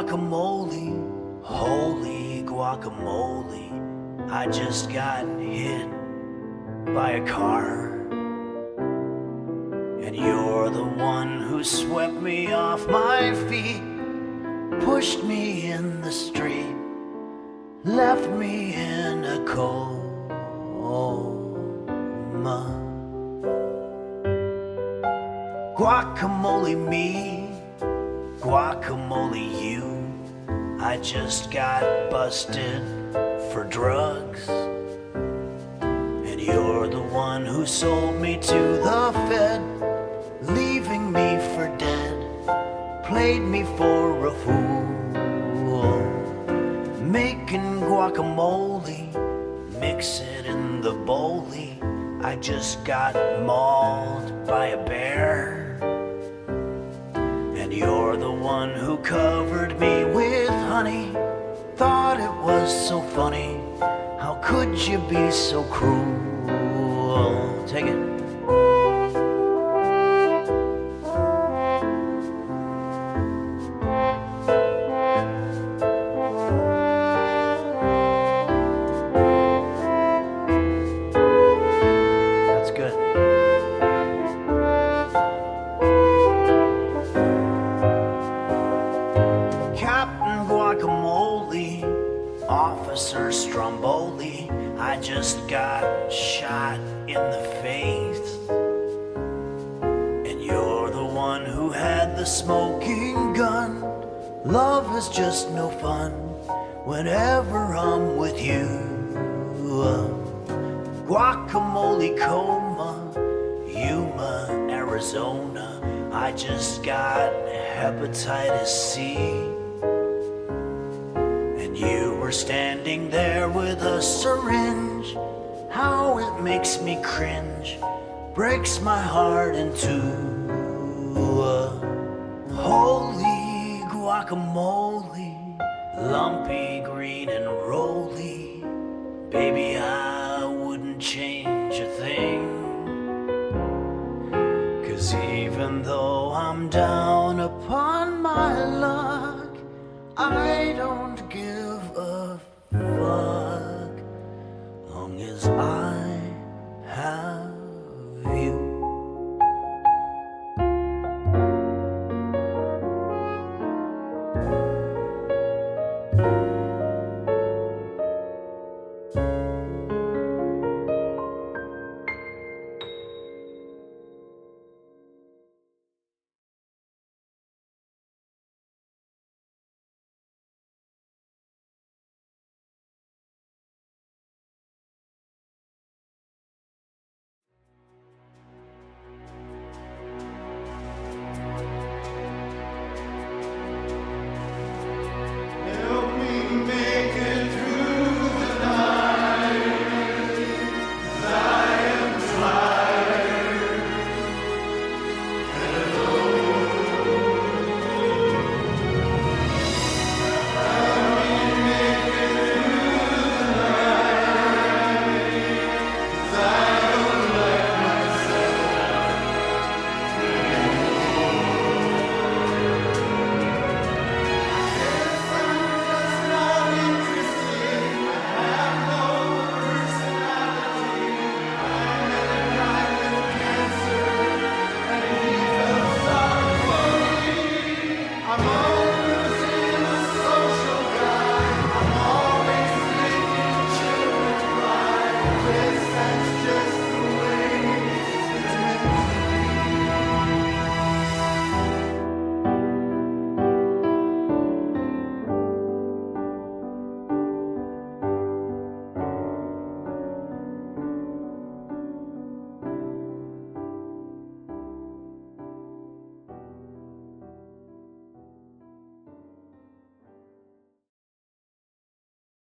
guacamole, holy guacamole. I just got hit by a car, and you're the one who swept me off my feet, pushed me in the street, left me in a coma. Guacamole me, guacamole you. I just got busted for drugs, and you're the one who sold me to the Fed, leaving me for dead, played me for a fool. Making guacamole, mix it in the bowlie. I just got mauled by a bear, and you're the one who covered me with honey. Thought it was so funny. How could you be so cruel? Take it. That's good. Captain Guacamole, Officer Stromboli, I just got shot in the face, and you're the one who had the smoking gun. Love is just no fun whenever I'm with you. Guacamole coma, Yuma, Arizona, I just got hepatitis C, and you were standing there with a syringe. How it makes me cringe, breaks my heart in two. Holy guacamole, lumpy, green and rolly. Baby, I wouldn't change a thing, 'cause even though I'm down upon my luck, I don't give a fuck, long as I have you.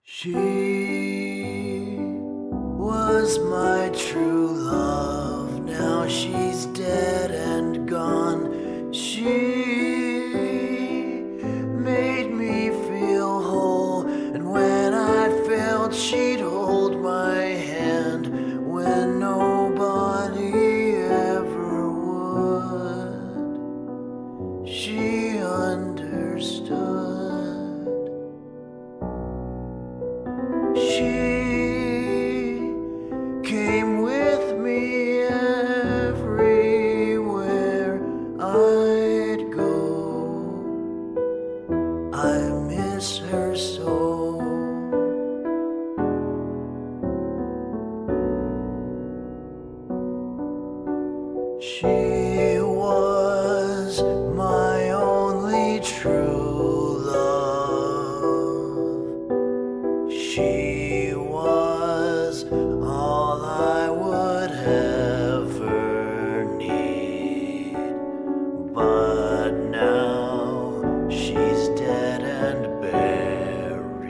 She was my true love, now she's dead and gone. She made me feel whole, and when I felt she'd hold my hand when nobody ever would. She understood. true love. She was all I would ever need, but now she's dead and buried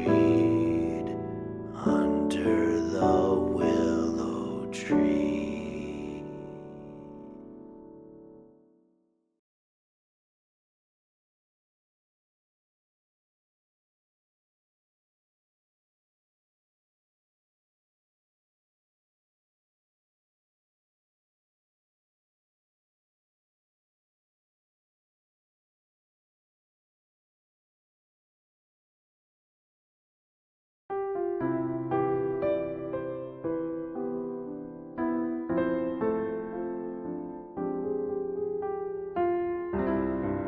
under the willow tree.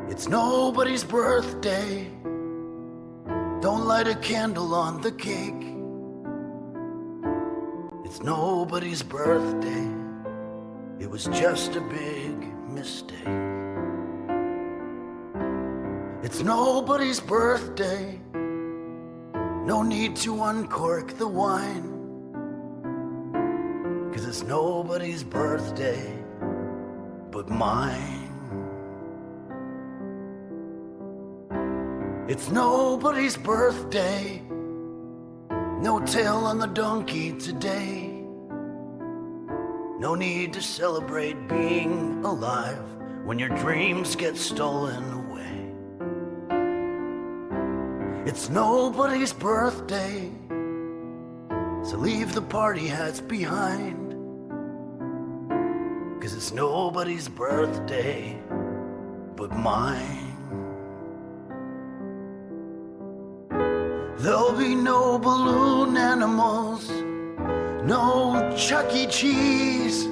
It's nobody's birthday. Don't light a candle on the cake. It's nobody's birthday. It was just a big mistake. It's nobody's birthday. No need to uncork the wine, 'cause it's nobody's birthday but mine. It's nobody's birthday. No tail on the donkey today. No need to celebrate being alive when your dreams get stolen away. It's nobody's birthday, so leave the party hats behind, 'cause it's nobody's birthday but mine. There'll be no balloon animals, no Chuck E. Cheese,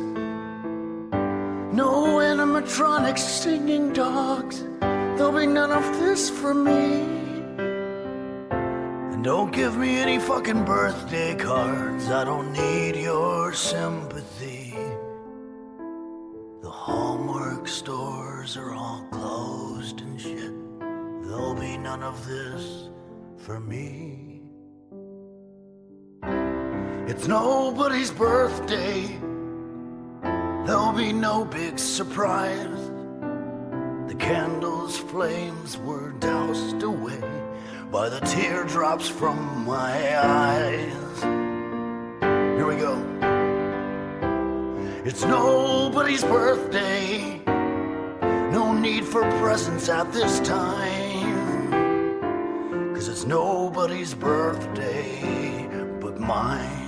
no animatronics singing dogs. There'll be none of this for me. And don't give me any fucking birthday cards. I don't need your sympathy. The Hallmark stores are all closed and shit. There'll be none of this for me. It's nobody's birthday. There'll be no big surprise. The candle's flames were doused away by the teardrops from my eyes. Here we go. It's nobody's birthday. No need for presents at this time, 'cause it's nobody's birthday but mine.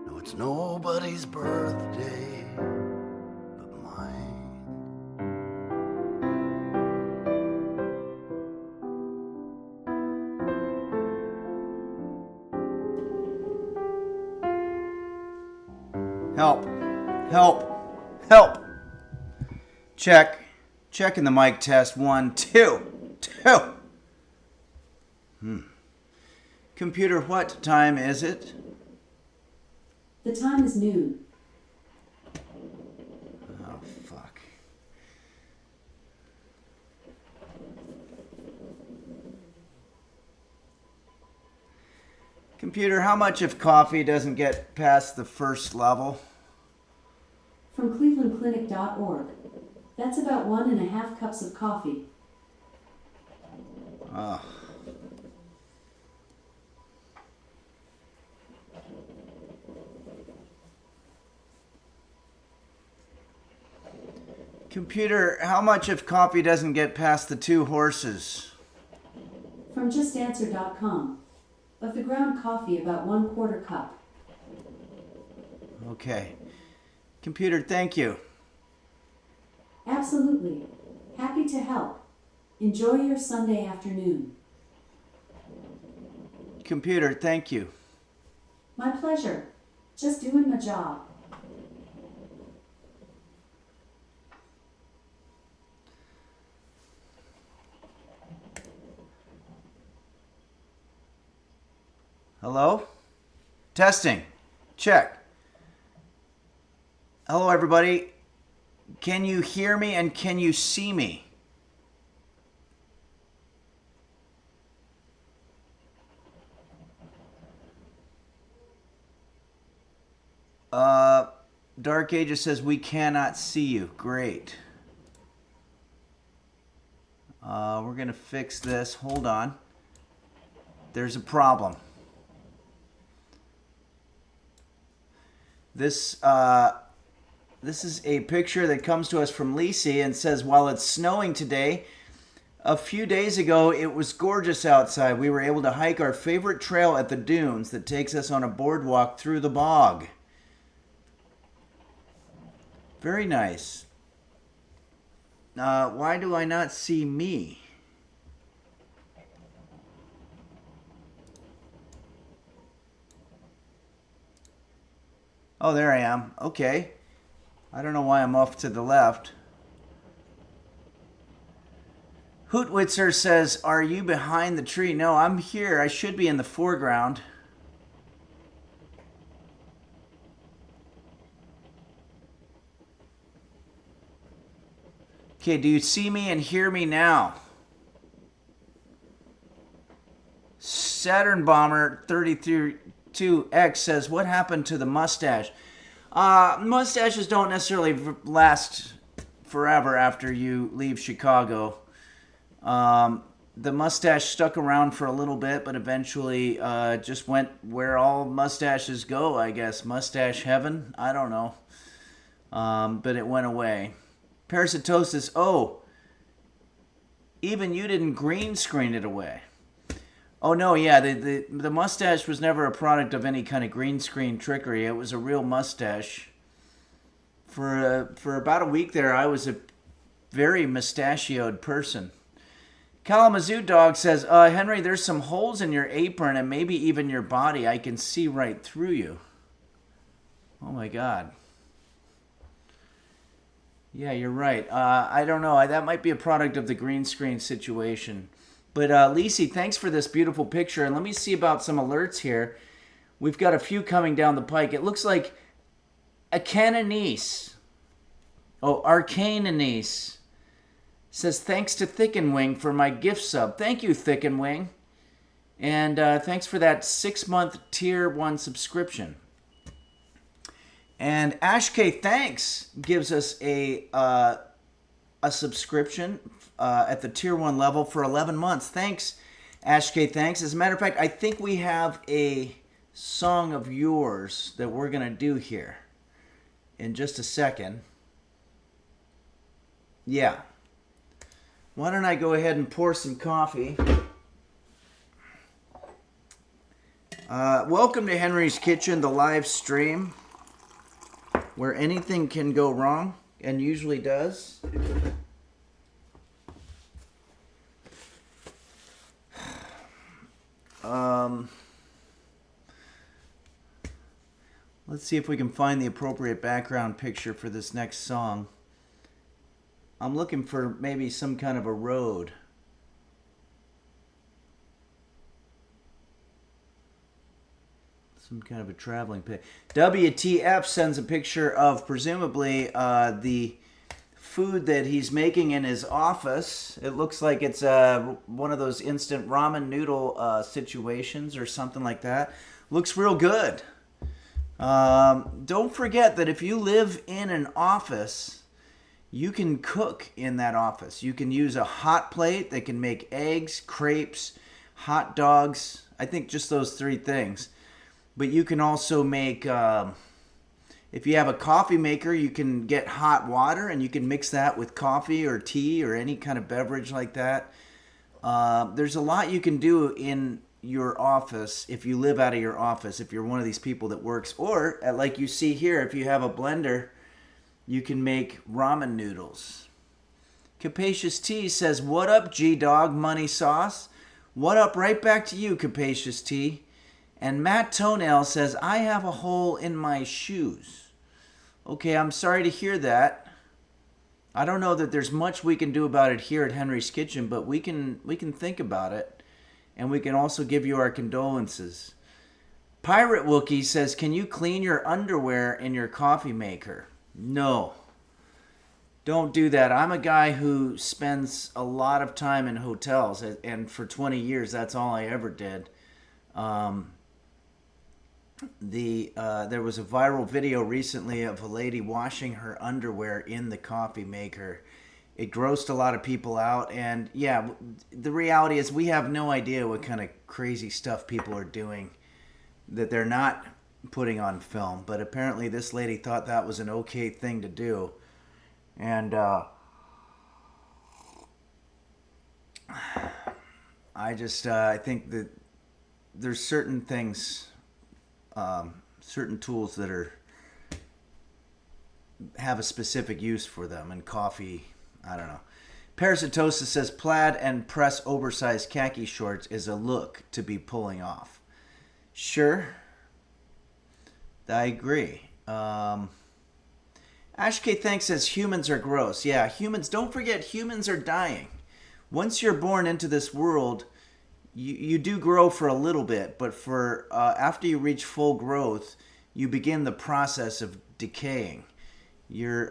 No, it's nobody's birthday but mine. Help. Help. Help. Check. Checking the mic test. 1, 2. Computer, what time is it? The time is noon. Oh, fuck. Computer, how much if coffee doesn't get past the first level? From clevelandclinic.org. That's about 1.5 cups of coffee. Oh. Computer, how much if coffee doesn't get past the 2 horses? From justanswer.com. Of the ground coffee, about 1/4 cup. Okay. Computer, thank you. Absolutely. Happy to help. Enjoy your Sunday afternoon. Computer, thank you. My pleasure. Just doing my job. Hello? Testing. Check. Hello, everybody. Can you hear me and can you see me? Dark Ages says we cannot see you. Great. We're going to fix this. Hold on. There's a problem. This is a picture that comes to us from Lisi and says, while it's snowing today, a few days ago it was gorgeous outside. We were able to hike our favorite trail at the dunes that takes us on a boardwalk through the bog. Very nice. Why do I not see me? Oh, there I am. Okay. I don't know why I'm off to the left. Hootwitzer says, are you behind the tree? No, I'm here. I should be in the foreground. Okay, do you see me and hear me now? Saturn Bomber 32X says, what happened to the mustache? Mustaches don't necessarily last forever after you leave Chicago. The mustache stuck around for a little bit, but eventually just went where all mustaches go, I guess. Mustache heaven? I don't know. But it went away. Parasitosis, oh, even you didn't green screen it away. Oh no, yeah, the mustache was never a product of any kind of green screen trickery. It was a real mustache. For about a week there, I was a very mustachioed person. Kalamazoo Dog says, Henry, there's some holes in your apron and maybe even your body. I can see right through you. Oh my God. Yeah, you're right. I don't know. That might be a product of the green screen situation. But Lisi, thanks for this beautiful picture. And let me see about some alerts here. We've got a few coming down the pike. It looks like a Canonese. Oh, Arcanonese says, thanks to Thick and Wing for my gift sub. Thank you, Thick and Wing. And thanks for that 6-month Tier 1 subscription. And Ash K Thanks gives us a subscription at the Tier 1 level for 11 months. Thanks, Ash K Thanks. As a matter of fact, I think we have a song of yours that we're going to do here in just a second. Yeah. Why don't I go ahead and pour some coffee? Welcome to Henry's Kitchen, the live stream, where anything can go wrong, and usually does. Let's see if we can find the appropriate background picture for this next song. I'm looking for maybe some kind of a road. Some kind of a traveling pig. WTF sends a picture of presumably the food that he's making in his office. It looks like it's one of those instant ramen noodle situations or something like that. Looks real good. Don't forget that if you live in an office, you can cook in that office. You can use a hot plate that can make eggs, crepes, hot dogs. I think just those 3 things. But you can also make, if you have a coffee maker, you can get hot water and you can mix that with coffee or tea or any kind of beverage like that. There's a lot you can do in your office if you live out of your office, if you're one of these people that works. Or, like you see here, if you have a blender, you can make ramen noodles. Capacious T says, what up, G-Dog Money Sauce? What up? Right back to you, Capacious T. And Matt Toenail says, I have a hole in my shoes. Okay, I'm sorry to hear that. I don't know that there's much we can do about it here at Henry's Kitchen, but we can think about it. And we can also give you our condolences. Pirate Wookie says, can you clean your underwear in your coffee maker? No. Don't do that. I'm a guy who spends a lot of time in hotels, and for 20 years, that's all I ever did. Um, there was a viral video recently of a lady washing her underwear in the coffee maker. It grossed a lot of people out, and yeah, the reality is we have no idea what kind of crazy stuff people are doing that they're not putting on film. But apparently, this lady thought that was an okay thing to do. And I think that there's certain things, certain tools that have a specific use for them. And coffee, I don't know. Parasitosis says plaid and press oversized khaki shorts is a look to be pulling off. Sure, I agree. Ash K. Thanks says humans are gross. Yeah, humans, don't forget humans are dying. Once you're born into this world, you do grow for a little bit, but for after you reach full growth, you begin the process of decaying. Your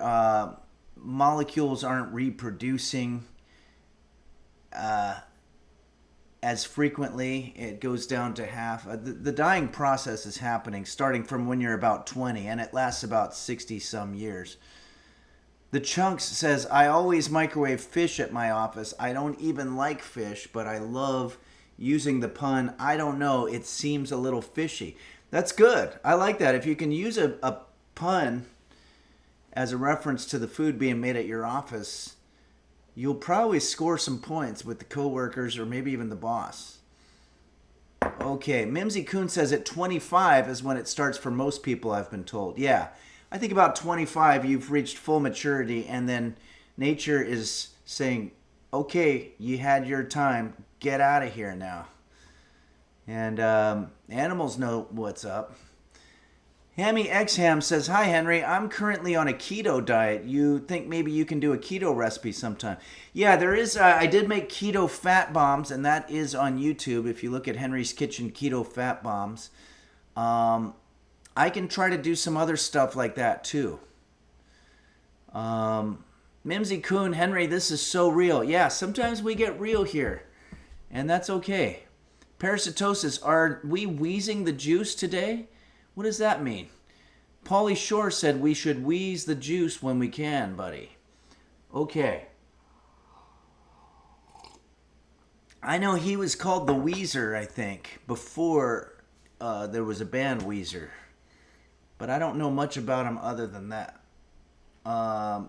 molecules aren't reproducing as frequently. It goes down to half. The dying process is happening starting from when you're about 20, and it lasts about 60 some years. The Chunks says, I always microwave fish at my office. I don't even like fish, but I love using the pun, I don't know, it seems a little fishy. That's good. I like that. If you can use a pun as a reference to the food being made at your office, you'll probably score some points with the coworkers or maybe even the boss. Okay, Mimsy Coon says at 25 is when it starts for most people, I've been told. Yeah, I think about 25 you've reached full maturity, and then nature is saying, okay, you had your time, get out of here now. And animals know what's up. Hammy X Ham says, hi Henry, I'm currently on a keto diet. You think maybe you can do a keto recipe sometime? Yeah, there is. I did make keto fat bombs, and that is on YouTube. If you look at Henry's Kitchen Keto Fat Bombs, I can try to do some other stuff like that too. Mimsy Coon, Henry, this is so real. Yeah, sometimes we get real here, and that's okay. Parasitosis, are we wheezing the juice today? What does that mean? Pauly Shore said we should wheeze the juice when we can, buddy. Okay. I know he was called the Weezer, I think, before there was a band Weezer. But I don't know much about him other than that.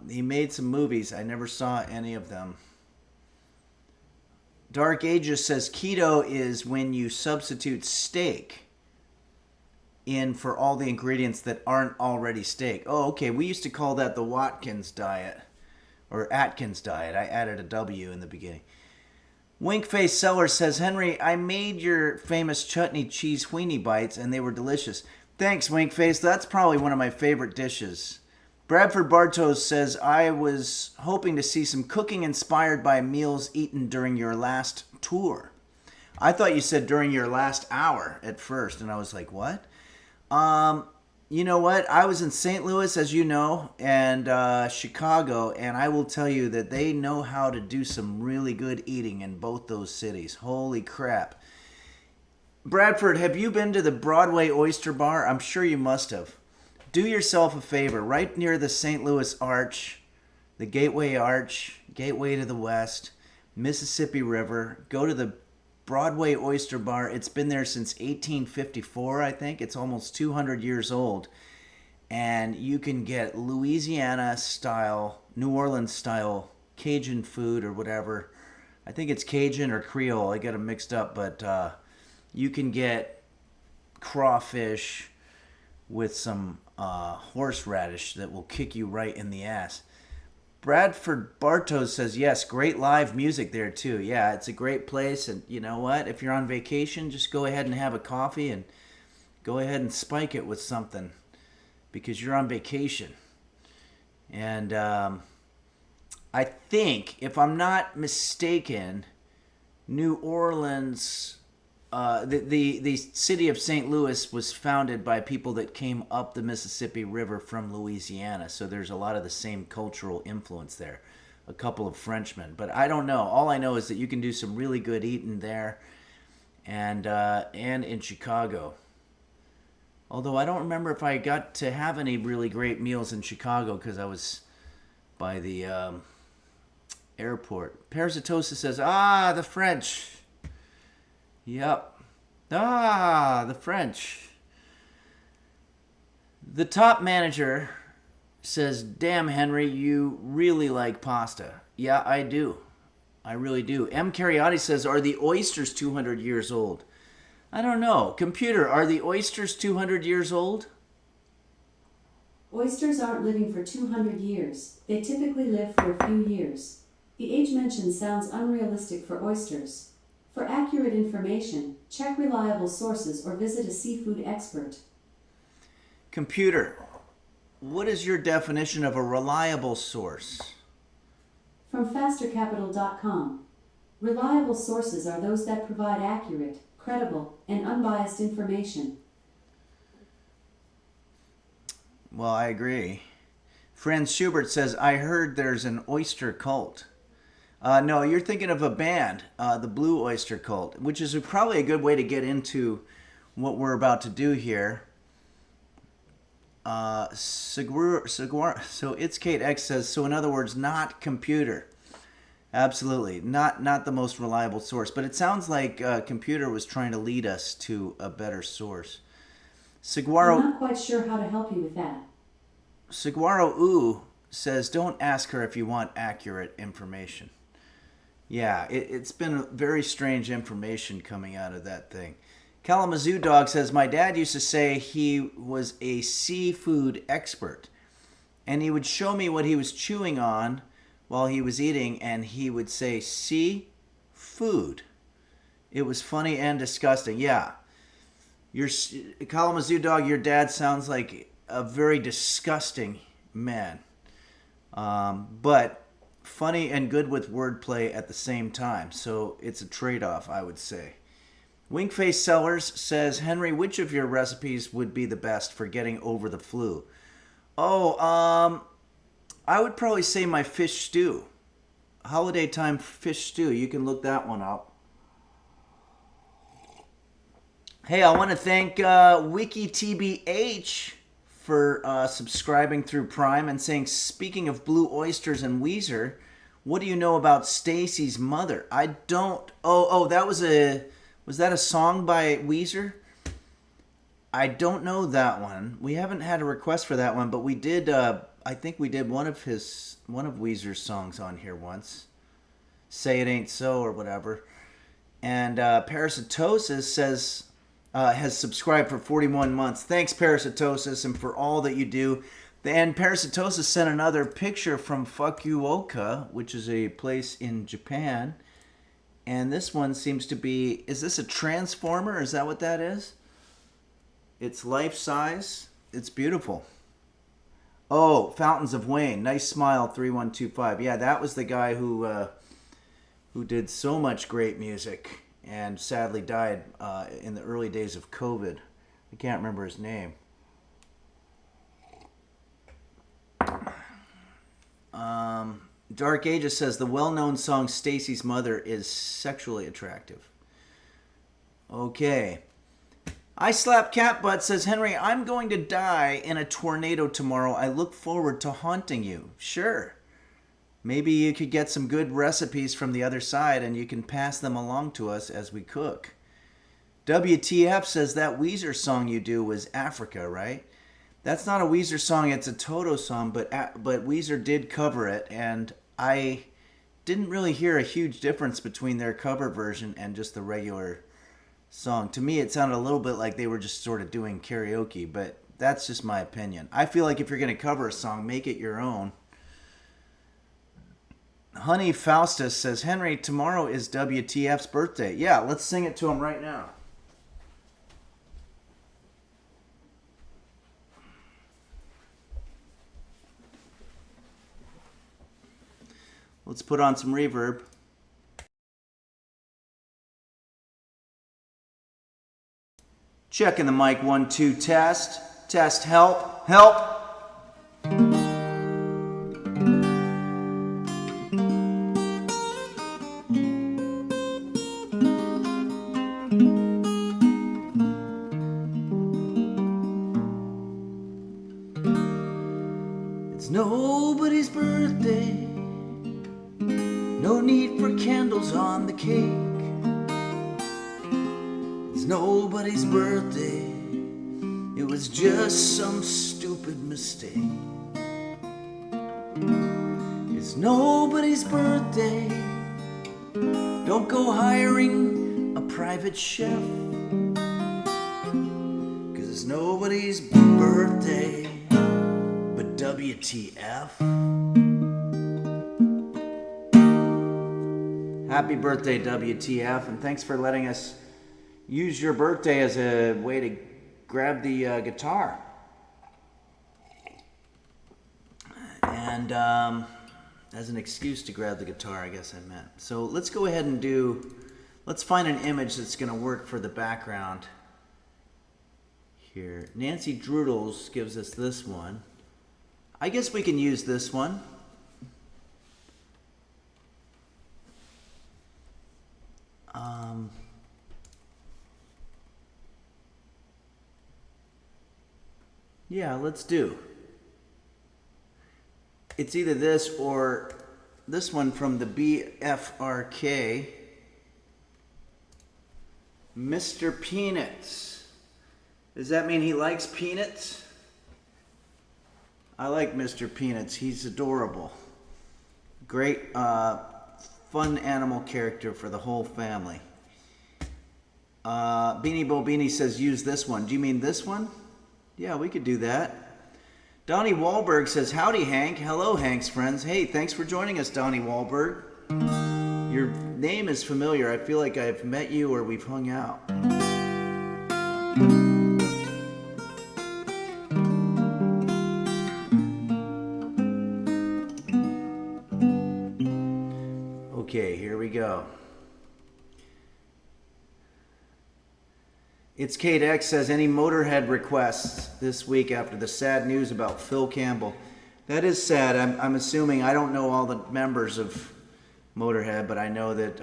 He made some movies. I never saw any of them. Dark Ages says keto is when you substitute steak in for all the ingredients that aren't already steak. Oh, okay. We used to call that the Watkins diet or Atkins diet. I added a W in the beginning. Winkface Seller says, Henry, I made your famous chutney cheese weenie bites and they were delicious. Thanks, Winkface. That's probably one of my favorite dishes. Bradford Bartos says, I was hoping to see some cooking inspired by meals eaten during your last tour. I thought you said during your last hour at first, and I was like, what? You know what? I was in St. Louis, as you know, and Chicago, and I will tell you that they know how to do some really good eating in both those cities. Holy crap. Bradford, have you been to the Broadway Oyster Bar? I'm sure you must have. Do yourself a favor. Right near the St. Louis Arch, the Gateway Arch, Gateway to the West, Mississippi River, go to the Broadway Oyster Bar. It's been there since 1854, I think. It's almost 200 years old. And you can get Louisiana-style, New Orleans-style Cajun food or whatever. I think it's Cajun or Creole. I got them mixed up. But you can get crawfish with some horseradish that will kick you right in the ass. Bradford Bartos says, yes, great live music there too. Yeah, it's a great place. And you know what? If you're on vacation, just go ahead and have a coffee and go ahead and spike it with something because you're on vacation. And I think, if I'm not mistaken, New Orleans the city of St. Louis was founded by people that came up the Mississippi River from Louisiana, so there's a lot of the same cultural influence there. A couple of Frenchmen, but I don't know. All I know is that you can do some really good eating there, and in Chicago. Although I don't remember if I got to have any really great meals in Chicago because I was by the airport. Parasitosis says, the French. Yep. The French. The top manager says, damn, Henry, you really like pasta. Yeah, I do. I really do. M. Cariotti says, are the oysters 200 years old? I don't know. Computer, are the oysters 200 years old? Oysters aren't living for 200 years. They typically live for a few years. The age mentioned sounds unrealistic for oysters. For accurate information, check reliable sources or visit a seafood expert. Computer, what is your definition of a reliable source? From fastercapital.com. Reliable sources are those that provide accurate, credible, and unbiased information. Well, I agree. Franz Schubert says, I heard there's an oyster cult. No, you're thinking of a band, the Blue Oyster Cult, which is probably a good way to get into what we're about to do here. So it's Kate X says, so in other words, not computer. Absolutely, not the most reliable source, but it sounds like computer was trying to lead us to a better source. Saguaro, I'm not quite sure how to help you with that. Saguaro Ooh says, don't ask her if you want accurate information. Yeah, it's been very strange information coming out of that thing. Kalamazoo Dog says, my dad used to say he was a seafood expert. And he would show me what he was chewing on while he was eating, and he would say, seafood. It was funny and disgusting. Yeah. Kalamazoo Dog, your dad sounds like a very disgusting man. But funny and good with wordplay at the same time. So it's a trade-off, I would say. Winkface Sellers says, Henry, which of your recipes would be the best for getting over the flu? I would probably say my fish stew. Holiday time fish stew. You can look that one up. Hey, I want to thank WikiTBH for subscribing through Prime and saying, speaking of blue oysters and Weezer, what do you know about Stacy's mother? I don't. Was that a song by Weezer? I don't know that one. We haven't had a request for that one, but we did. I think we did one of Weezer's songs on here once. Say It Ain't So or whatever. And Parasitosis says has subscribed for 41 months. Thanks, Parasitosis, and for all that you do. And Parasitosis sent another picture from Fukuoka, which is a place in Japan. And this one seems to be, is this a transformer? Is that what that is? It's life size. It's beautiful. Oh, Fountains of Wayne. Nice smile, 3125. Yeah, that was the guy who did so much great music and sadly died in the early days of COVID. I can't remember his name. Dark Ages says the well-known song Stacy's Mother is sexually attractive. Okay. I Slap Cat Butt says, Henry, I'm going to die in a tornado tomorrow. I look forward to haunting you. Sure. Maybe you could get some good recipes from the other side and you can pass them along to us as we cook. WTF says that Weezer song you do was Africa, right? That's not a Weezer song, it's a Toto song, but Weezer did cover it, and I didn't really hear a huge difference between their cover version and just the regular song. To me, it sounded a little bit like they were just sort of doing karaoke, but that's just my opinion. I feel like if you're going to cover a song, make it your own. Honey Faustus says, Henry, tomorrow is WTF's birthday. Yeah, let's sing it to him right now. Let's put on some reverb. Checking the mic, 1, 2, test. Test, help, help. It's nobody's birthday. No need for candles on the cake. It's nobody's birthday. It was just some stupid mistake. It's nobody's birthday. Don't go hiring a private chef. 'Cause it's nobody's birthday. But WTF? Happy birthday, WTF, and thanks for letting us use your birthday as a way to grab the guitar. And as an excuse to grab the guitar, I guess I meant. So let's go ahead and let's find an image that's going to work for the background here. Nancy Droodles gives us this one. I guess we can use this one. Yeah, let's do. It's either this or this one from the BFRK. Mr. Peanuts. Does that mean he likes peanuts? I like Mr. Peanuts. He's adorable. Great, fun animal character for the whole family. Beanie Bobini says use this one. Do you mean this one? Yeah, we could do that. Donnie Wahlberg says, howdy, Hank. Hello, Hank's friends. Hey, thanks for joining us, Donnie Wahlberg. Your name is familiar. I feel like I've met you or we've hung out. Okay, here we go. It's Kate X says, any Motorhead requests this week after the sad news about Phil Campbell? That is sad. I'm assuming, I don't know all the members of Motorhead, but I know that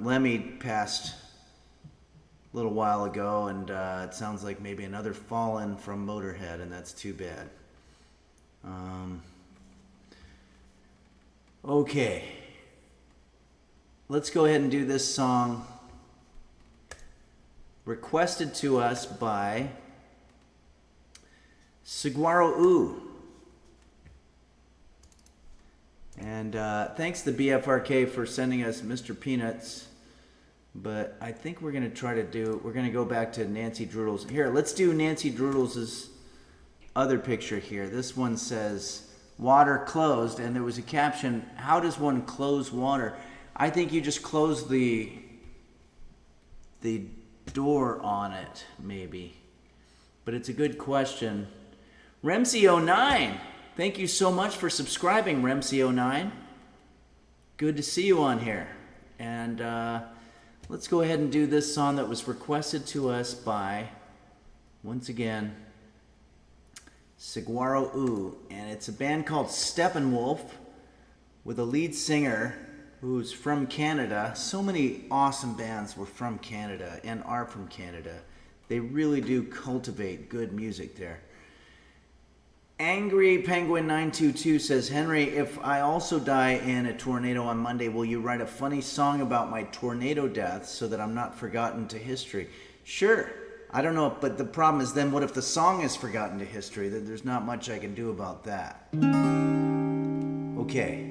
Lemmy passed a little while ago, and it sounds like maybe another fallen from Motorhead, and that's too bad. Okay. Let's go ahead and do this song requested to us by Saguaro Ooh. And thanks to BFRK for sending us Mr. Peanuts. But I think we're going to go back to Nancy Droodles. Here, let's do Nancy Droodles' other picture here. This one says, water closed, and there was a caption, how does one close water? I think you just close the door on it, maybe. But it's a good question. Remsy09, thank you so much for subscribing, Remsy09. Good to see you on here. And let's go ahead and do this song that was requested to us by, once again, Saguaro Ooh. And it's a band called Steppenwolf with a lead singer who's from Canada. So many awesome bands were from Canada and are from Canada. They really do cultivate good music there. Angry Penguin 922 says, Henry, if I also die in a tornado on Monday, will you write a funny song about my tornado death so that I'm not forgotten to history? Sure. I don't know, but the problem is then what if the song is forgotten to history? There's not much I can do about that. Okay.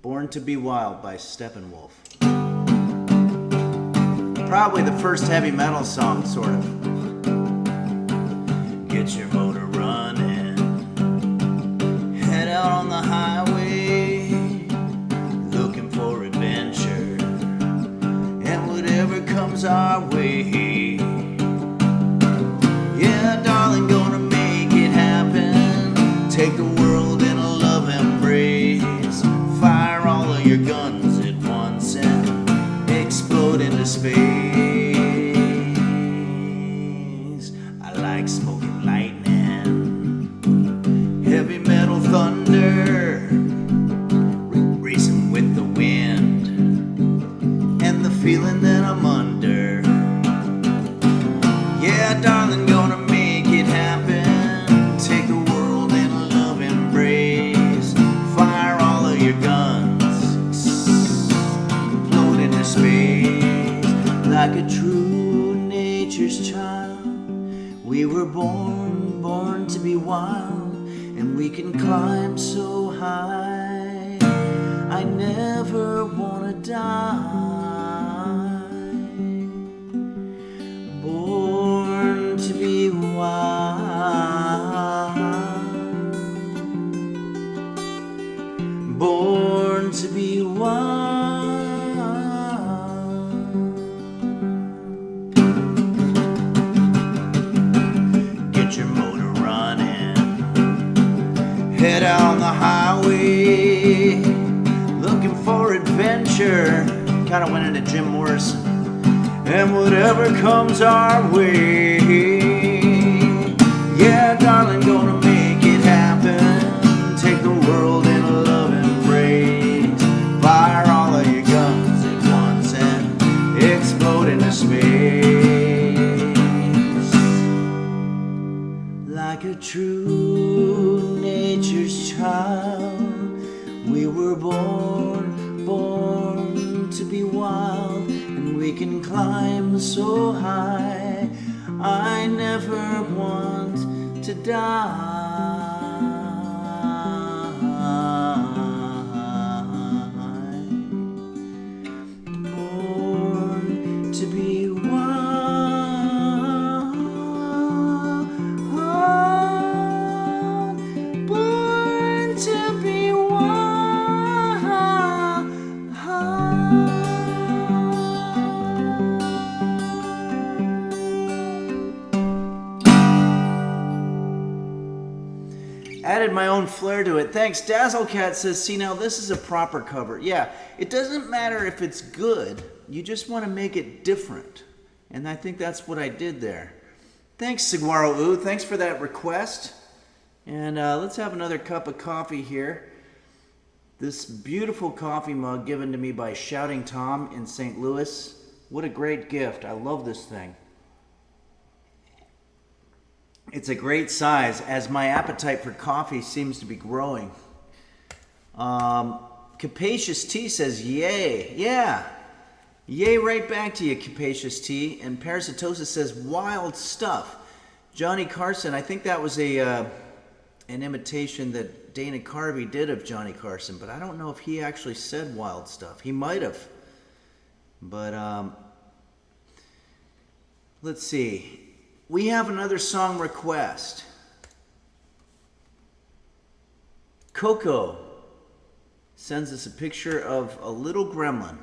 Born to Be Wild by Steppenwolf. Probably the first heavy metal song, sort of. Get your motor running, head out on the highway, looking for adventure, and whatever comes our way. Yeah, darling, gonna make it happen, take the world in a love embrace. Fire all of your guns at once and explode into space. thunder racing with the wind, and the feeling that I'm under. Yeah, darling, gonna make it happen. Take the world in a love embrace. Fire all of your guns, explode into space. Like a true nature's child, we were born to be wild, and we can climb so high. I never wanna die. Born to be wild. Born to be wild. Get your motor running. Head out on the highway, looking for adventure. Kind of went into Jim Morrison. And whatever comes our way, yeah, darling, gonna make it happen. Take the world in a love embrace. Fire all of your guns at once and explode into space. Like a true nature's child, we were born to be wild, and we can climb so high. I never want to die. Born to be wild. Born to be wild. Added my own flair to it. Thanks. Dazzlecat says, see, now this is a proper cover. Yeah, it doesn't matter if it's good. You just want to make it different. And I think that's what I did there. Thanks, Saguaro Ooh. Thanks for that request. And let's have another cup of coffee here. This beautiful coffee mug given to me by Shouting Tom in St. Louis. What a great gift. I love this thing. It's a great size, as my appetite for coffee seems to be growing. Capacious T says, yay. Yeah. Yay right back to you, Capacious T. And Parasitosis says, wild stuff. Johnny Carson, I think that was an imitation that Dana Carvey did of Johnny Carson, but I don't know if he actually said wild stuff. He might have. But let's see. We have another song request. Coco sends us a picture of a little gremlin.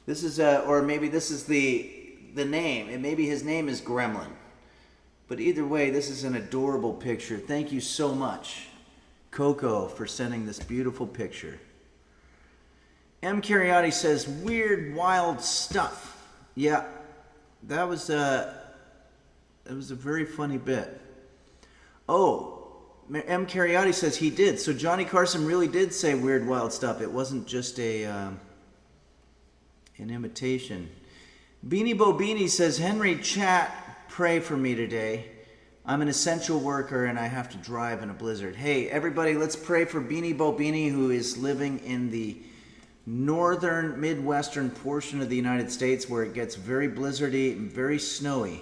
This is or maybe this is the name, and maybe his name is Gremlin. But either way, this is an adorable picture. Thank you so much, Coco, for sending this beautiful picture. M. Cariotti says, weird, wild stuff. Yeah. That was a very funny bit. Oh, M. Cariotti says he did. So Johnny Carson really did say weird, wild stuff. It wasn't just an imitation. Beanie Bo Beanie says, Henry, chat, pray for me today. I'm an essential worker and I have to drive in a blizzard. Hey, everybody, let's pray for Beanie Bo Beanie, who is living in the northern Midwestern portion of the United States, where it gets very blizzardy and very snowy.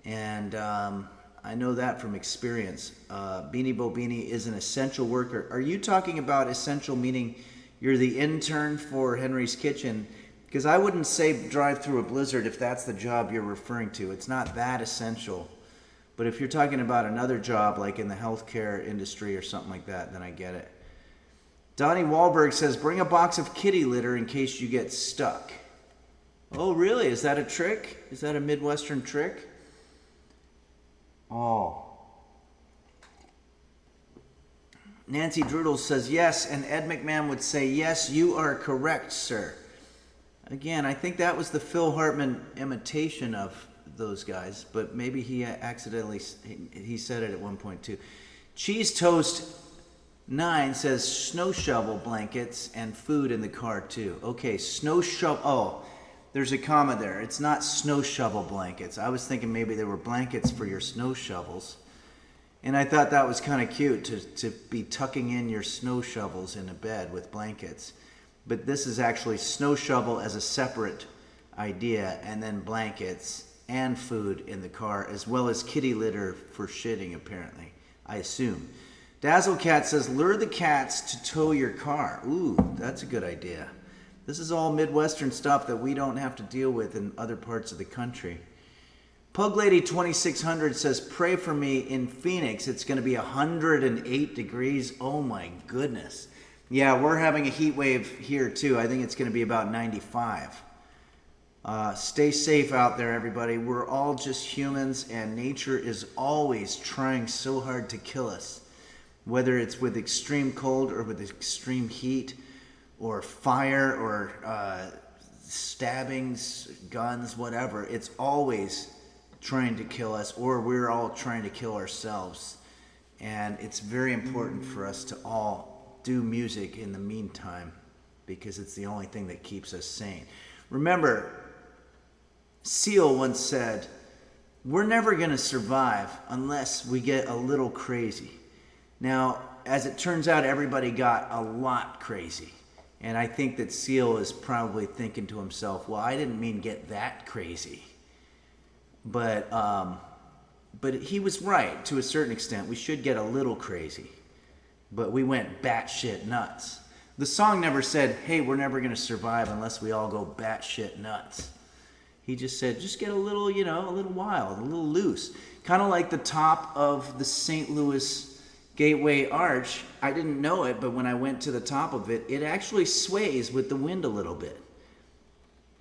And I know that from experience. Beanie Bo Beanie is an essential worker. Are you talking about essential meaning you're the intern for Henry's Kitchen? Because I wouldn't say drive through a blizzard if that's the job you're referring to. It's not that essential. But if you're talking about another job like in the healthcare industry or something like that, then I get it. Donnie Wahlberg says, bring a box of kitty litter in case you get stuck. Oh, really? Is that a trick? Is that a Midwestern trick? Oh. Nancy Drudel says, yes, and Ed McMahon would say, yes, you are correct, sir. Again, I think that was the Phil Hartman imitation of those guys, but maybe he accidentally, he said it at one point too. Cheese Toast 9 says snow shovel blankets and food in the car too. Okay, snow shovel. Oh, there's a comma there. It's not snow shovel blankets. I was thinking maybe they were blankets for your snow shovels. And I thought that was kind of cute to be tucking in your snow shovels in a bed with blankets. But this is actually snow shovel as a separate idea, and then blankets and food in the car, as well as kitty litter for shitting, apparently, I assume. Dazzlecat says, lure the cats to tow your car. Ooh, that's a good idea. This is all Midwestern stuff that we don't have to deal with in other parts of the country. Pug Lady 2600 says, pray for me in Phoenix. It's going to be 108 degrees. Oh my goodness. Yeah, we're having a heat wave here too. I think it's going to be about 95. Stay safe out there, everybody. We're all just humans, and nature is always trying so hard to kill us. Whether it's with extreme cold or with extreme heat or fire or stabbings, guns, whatever, it's always trying to kill us, or we're all trying to kill ourselves. And it's very important for us to all do music in the meantime, because it's the only thing that keeps us sane. Remember, Seal once said, we're never going to survive unless we get a little crazy. Now, as it turns out, everybody got a lot crazy. And I think that Seal is probably thinking to himself, well, I didn't mean get that crazy. But he was right to a certain extent. We should get a little crazy. But we went batshit nuts. The song never said, hey, we're never going to survive unless we all go batshit nuts. He just said, just get a little, a little wild, a little loose. Kind of like the top of the St. Louis Gateway Arch. I didn't know it, but when I went to the top of it, it actually sways with the wind a little bit.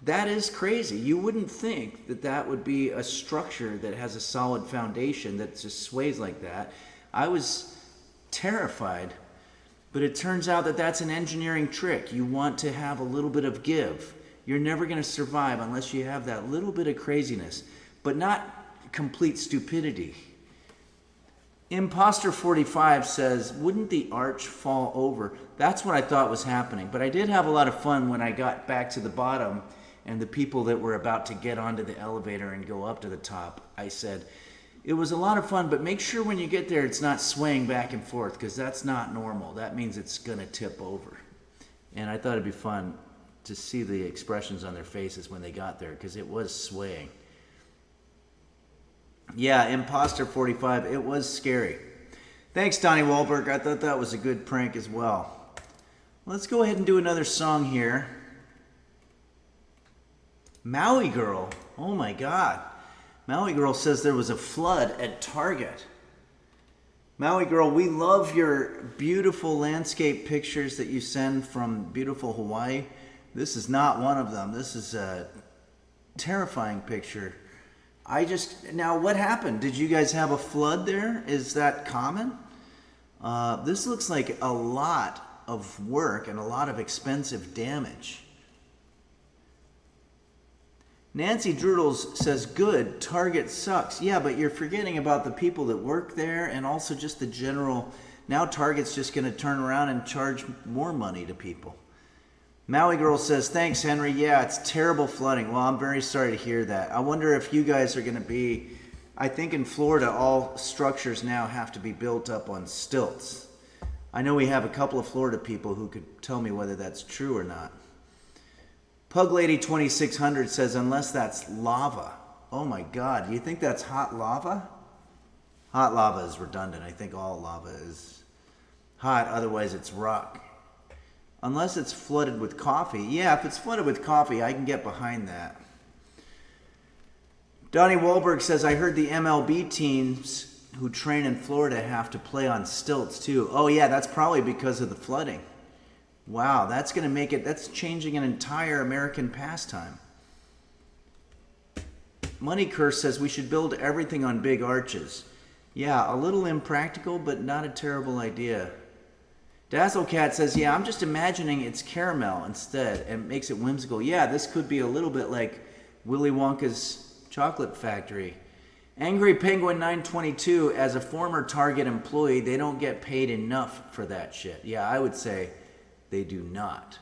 That is crazy. You wouldn't think that that would be a structure that has a solid foundation that just sways like that. I was terrified, but it turns out that that's an engineering trick. You want to have a little bit of give. You're never going to survive unless you have that little bit of craziness, but not complete stupidity. Imposter 45 says, wouldn't the arch fall over? That's what I thought was happening, but I did have a lot of fun when I got back to the bottom and the people that were about to get onto the elevator and go up to the top. I said, it was a lot of fun, but make sure when you get there it's not swaying back and forth, because that's not normal. That means it's going to tip over. And I thought it'd be fun to see the expressions on their faces when they got there, because it was swaying. Yeah, Imposter 45, it was scary. Thanks, Donnie Wahlberg. I thought that was a good prank as well. Let's go ahead and do another song here. Maui Girl. Oh my God. Maui Girl says there was a flood at Target. Maui Girl, we love your beautiful landscape pictures that you send from beautiful Hawaii. This is not one of them. This is a terrifying picture. Now what happened? Did you guys have a flood there? Is that common? This looks like a lot of work and a lot of expensive damage. Nancy Droodles says, good, Target sucks. Yeah, but you're forgetting about the people that work there, and also just the general, now Target's just going to turn around and charge more money to people. Maui Girl says, thanks, Henry. Yeah, it's terrible flooding. Well, I'm very sorry to hear that. I wonder if you guys are going to be, I think in Florida, all structures now have to be built up on stilts. I know we have a couple of Florida people who could tell me whether that's true or not. Pug Lady 2600 says, unless that's lava. Oh my God, do you think that's hot lava? Hot lava is redundant. I think all lava is hot, otherwise it's rock. Unless it's flooded with coffee. Yeah, if it's flooded with coffee, I can get behind that. Donnie Wahlberg says, I heard the MLB teams who train in Florida have to play on stilts too. Oh yeah, that's probably because of the flooding. Wow, that's going to make it, that's changing an entire American pastime. Money Curse says we should build everything on big arches. Yeah, a little impractical, but not a terrible idea. Dazzlecat says, yeah, I'm just imagining it's caramel instead, and it makes it whimsical. Yeah, this could be a little bit like Willy Wonka's chocolate factory. Angry Penguin 922, as a former Target employee, they don't get paid enough for that shit. Yeah, I would say they do not.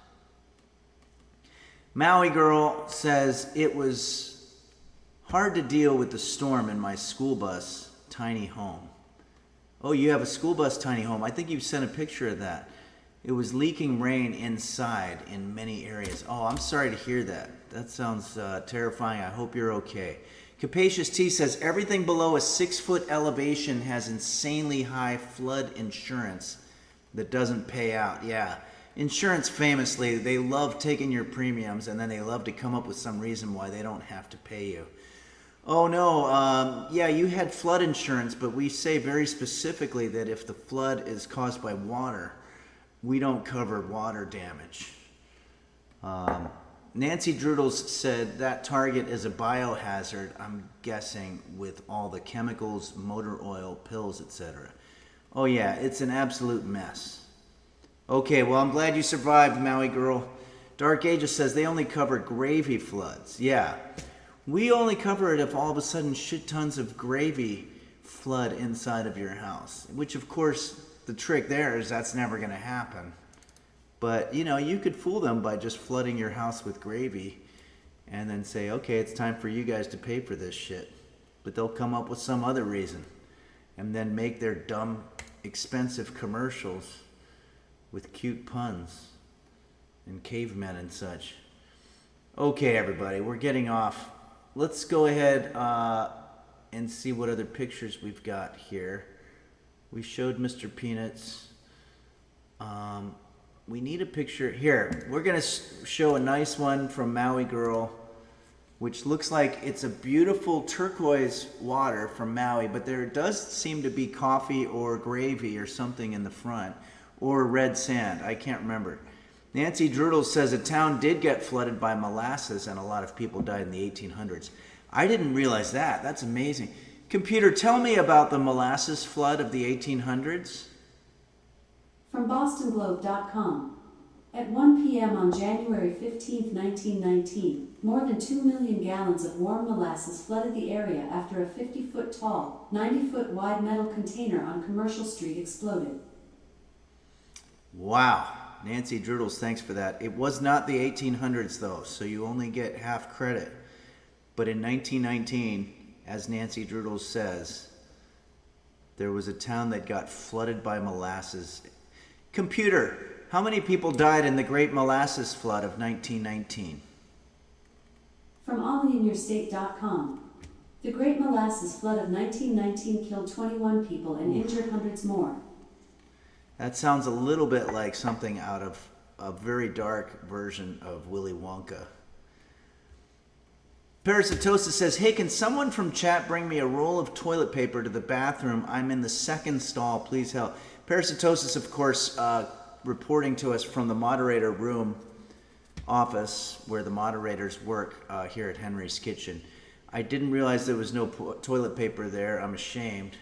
Maui Girl says, it was hard to deal with the storm in my school bus tiny home. Oh, you have a school bus tiny home. I think you've sent a picture of that. It was leaking rain inside in many areas. Oh, I'm sorry to hear that. That sounds terrifying. I hope you're okay. Capacious T says, everything below a 6-foot elevation has insanely high flood insurance that doesn't pay out. Yeah. Insurance famously, they love taking your premiums and then they love to come up with some reason why they don't have to pay you. Oh no, yeah, you had flood insurance, but we say very specifically that if the flood is caused by water, we don't cover water damage. Nancy Droodles said that Target is a biohazard, I'm guessing, with all the chemicals, motor oil, pills, etc. Oh yeah, it's an absolute mess. Okay, well, I'm glad you survived, Maui Girl. Dark Ages says they only cover gravy floods. Yeah, we only cover it if all of a sudden shit tons of gravy flood inside of your house. Which, of course, the trick there is that's never going to happen. But, you know, you could fool them by just flooding your house with gravy and then say, okay, it's time for you guys to pay for this shit. But they'll come up with some other reason and then make their dumb, expensive commercials with cute puns and cavemen and such. Okay, everybody, we're getting off. Let's go ahead and see what other pictures we've got here. We showed Mr. Peanuts. We need a picture. Here, we're going to show a nice one from Maui Girl, which looks like it's a beautiful turquoise water from Maui, but there does seem to be coffee or gravy or something in the front, or red sand. I can't remember. Nancy Droodle says a town did get flooded by molasses and a lot of people died in the 1800s. I didn't realize that. That's amazing. Computer, tell me about the molasses flood of the 1800s. From BostonGlobe.com. At 1 p.m. on January 15, 1919, more than 2 million gallons of warm molasses flooded the area after a 50-foot tall, 90-foot wide metal container on Commercial Street exploded. Wow. Nancy Droodles, thanks for that. It was not the 1800s, though, so you only get half credit. But in 1919, as Nancy Droodles says, there was a town that got flooded by molasses. Computer, how many people died in the Great Molasses Flood of 1919? From AllInYourState.com. The Great Molasses Flood of 1919 killed 21 people and injured hundreds more. That sounds a little bit like something out of a very dark version of Willy Wonka. Parasitosis says, hey, can someone from chat bring me a roll of toilet paper to the bathroom? I'm in the second stall. Please help. Parasitosis, of course, reporting to us from the moderator room office where the moderators work here at Henry's Kitchen. I didn't realize there was no toilet paper there. I'm ashamed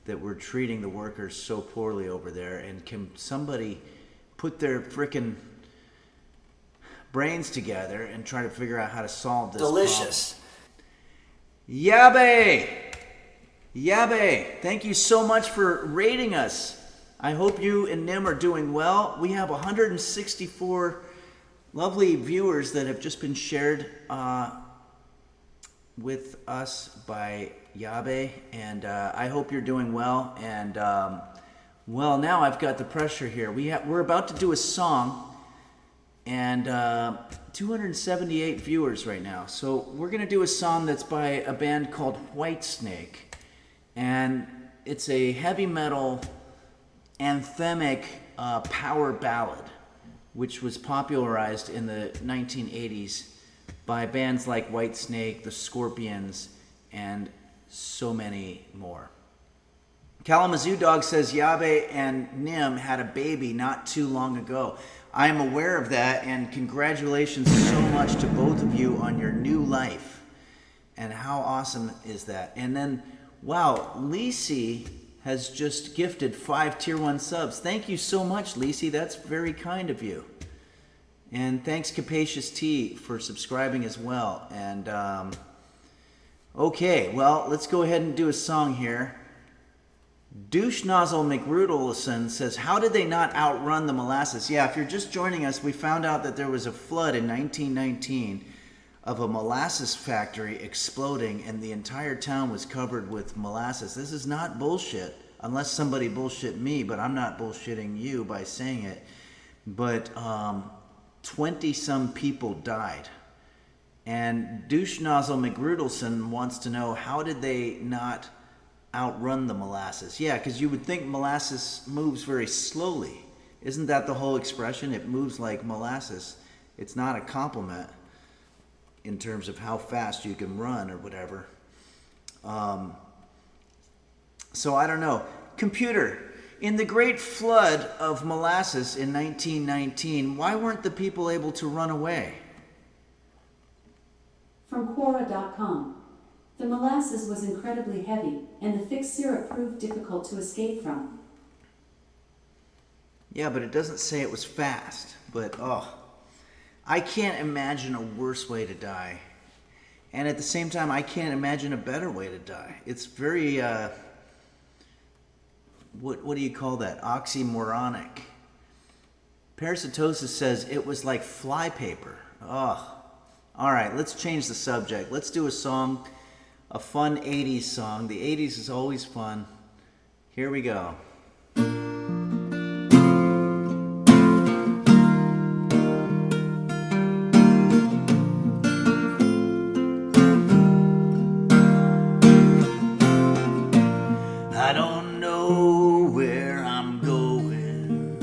that we're treating the workers so poorly over there. And can somebody put their frickin' brains together and try to figure out how to solve this Delicious. problem? Yabe, thank you so much for rating us. I hope you and Nim are doing well. We have 164 lovely viewers that have just been shared with us by Yabe, and I hope you're doing well. And well, now I've got the pressure here. We're about to do a song, and 278 viewers right now. So we're gonna do a song that's by a band called Whitesnake, and it's a heavy metal anthemic power ballad, which was popularized in the 1980s by bands like Whitesnake, the Scorpions, and so many more. Kalamazoo Dog says Yabe and Nim had a baby not too long ago. I am aware of that, and congratulations so much to both of you on your new life. And how awesome is that? And then, wow, Lisi has just gifted 5 Tier 1 subs. Thank you so much, Lisi. That's very kind of you. And thanks, Capacious T, for subscribing as well. And, Okay, well, let's go ahead and do a song here. Douche Nozzle McRudelson says, how did they not outrun the molasses? Yeah, if you're just joining us, we found out that there was a flood in 1919 of a molasses factory exploding, and the entire town was covered with molasses. This is not bullshit, unless somebody bullshit me, but I'm not bullshitting you by saying it. But 20-some people died. And Douche Nozzle McRudelson wants to know, how did they not outrun the molasses? Yeah, because you would think molasses moves very slowly. Isn't that the whole expression? It moves like molasses. It's not a compliment in terms of how fast you can run or whatever. So I don't know. Computer, in the great flood of molasses in 1919, why weren't the people able to run away? From Quora.com. The molasses was incredibly heavy, and the thick syrup proved difficult to escape from. Yeah, but it doesn't say it was fast. But, I can't imagine a worse way to die. And at the same time, I can't imagine a better way to die. It's very, what do you call that? Oxymoronic. Parasitosis says it was like flypaper. Ugh. All right, let's change the subject. Let's do a song, a fun 80s song. The 80s is always fun. Here we go. I don't know where I'm going,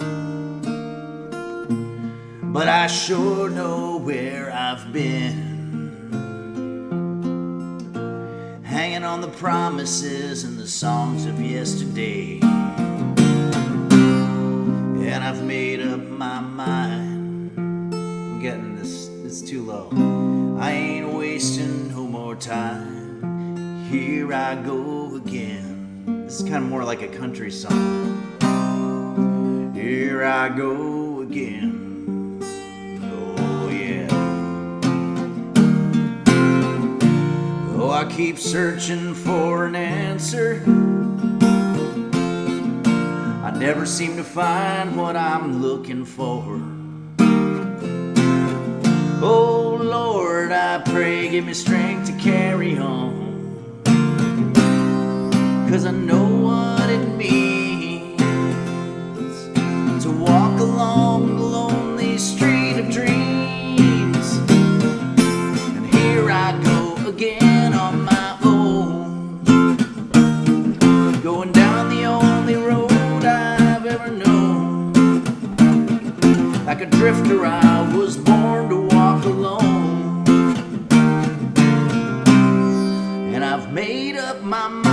but I sure know where I've been. Hanging on the promises and the songs of yesterday. And I've made up my mind. I'm getting this, it's too low. I ain't wasting no more time. Here I go again. This is kind of more like a country song. Here I go again. Oh yeah. Oh, I keep searching for an answer. I never seem to find what I'm looking for. Oh Lord, I pray, give me strength to carry on. 'Cause I know what it means to walk along the lonely street of dreams. And here I go again on my own, going down the only road I've ever known. Like a drifter, I was born to walk alone. And I've made up my mind.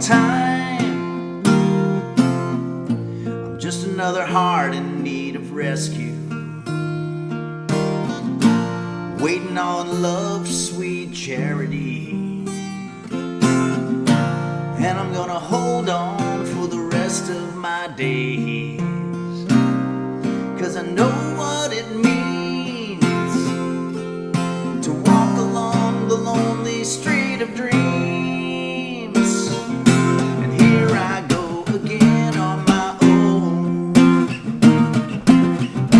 Time. I'm just another heart in need of rescue, waiting on love's sweet charity. And I'm gonna hold on for the rest of my days, 'cause I know what it means to walk along the lonely street of dreams.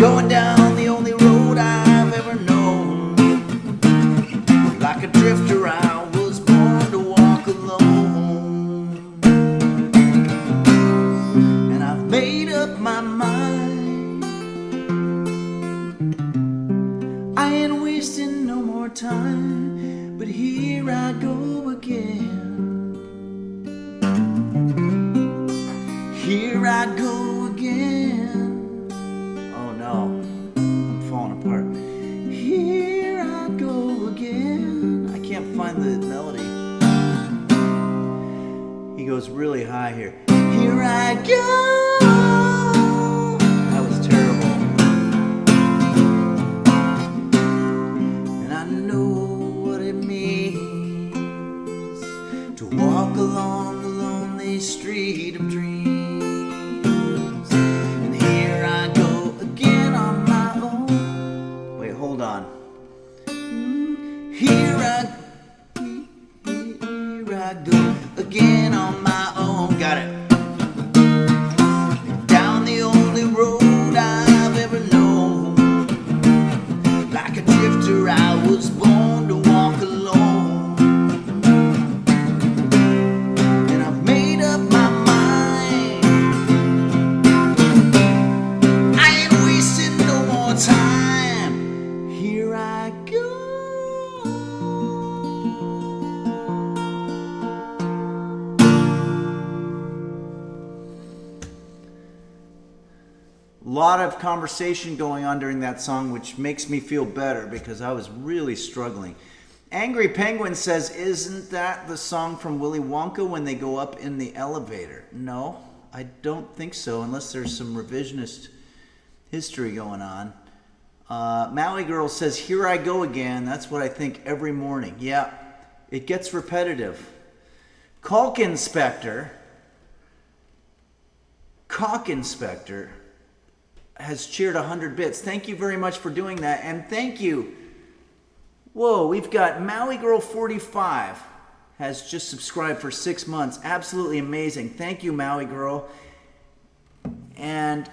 Going down the only road I've ever known. Like a drifter, I was born to walk alone. And I've made up my mind. I ain't wasting no more time, but here I go again. Here I go again. I'm falling apart. Here I go again. I can't find the melody. He goes really high here. Here I go. That was terrible. And I know what it means to walk along the lonely street of dreams. here I go again on my own. Got it. Down the only road I've ever known. Like a drifter, I was born to walk alone. And I've made up my mind. I ain't wasting no more time. Here I go. A lot of conversation going on during that song, which makes me feel better because I was really struggling. Angry Penguin says, isn't that the song from Willy Wonka when they go up in the elevator? No, I don't think so, unless there's some revisionist history going on. Maui Girl says, here I go again. That's what I think every morning. Yeah, it gets repetitive. Cock Inspector has cheered 100 bits. Thank you very much for doing that. And thank you. Whoa, we've got Maui Girl 45 has just subscribed for 6 months. Absolutely amazing. Thank you, Maui Girl. And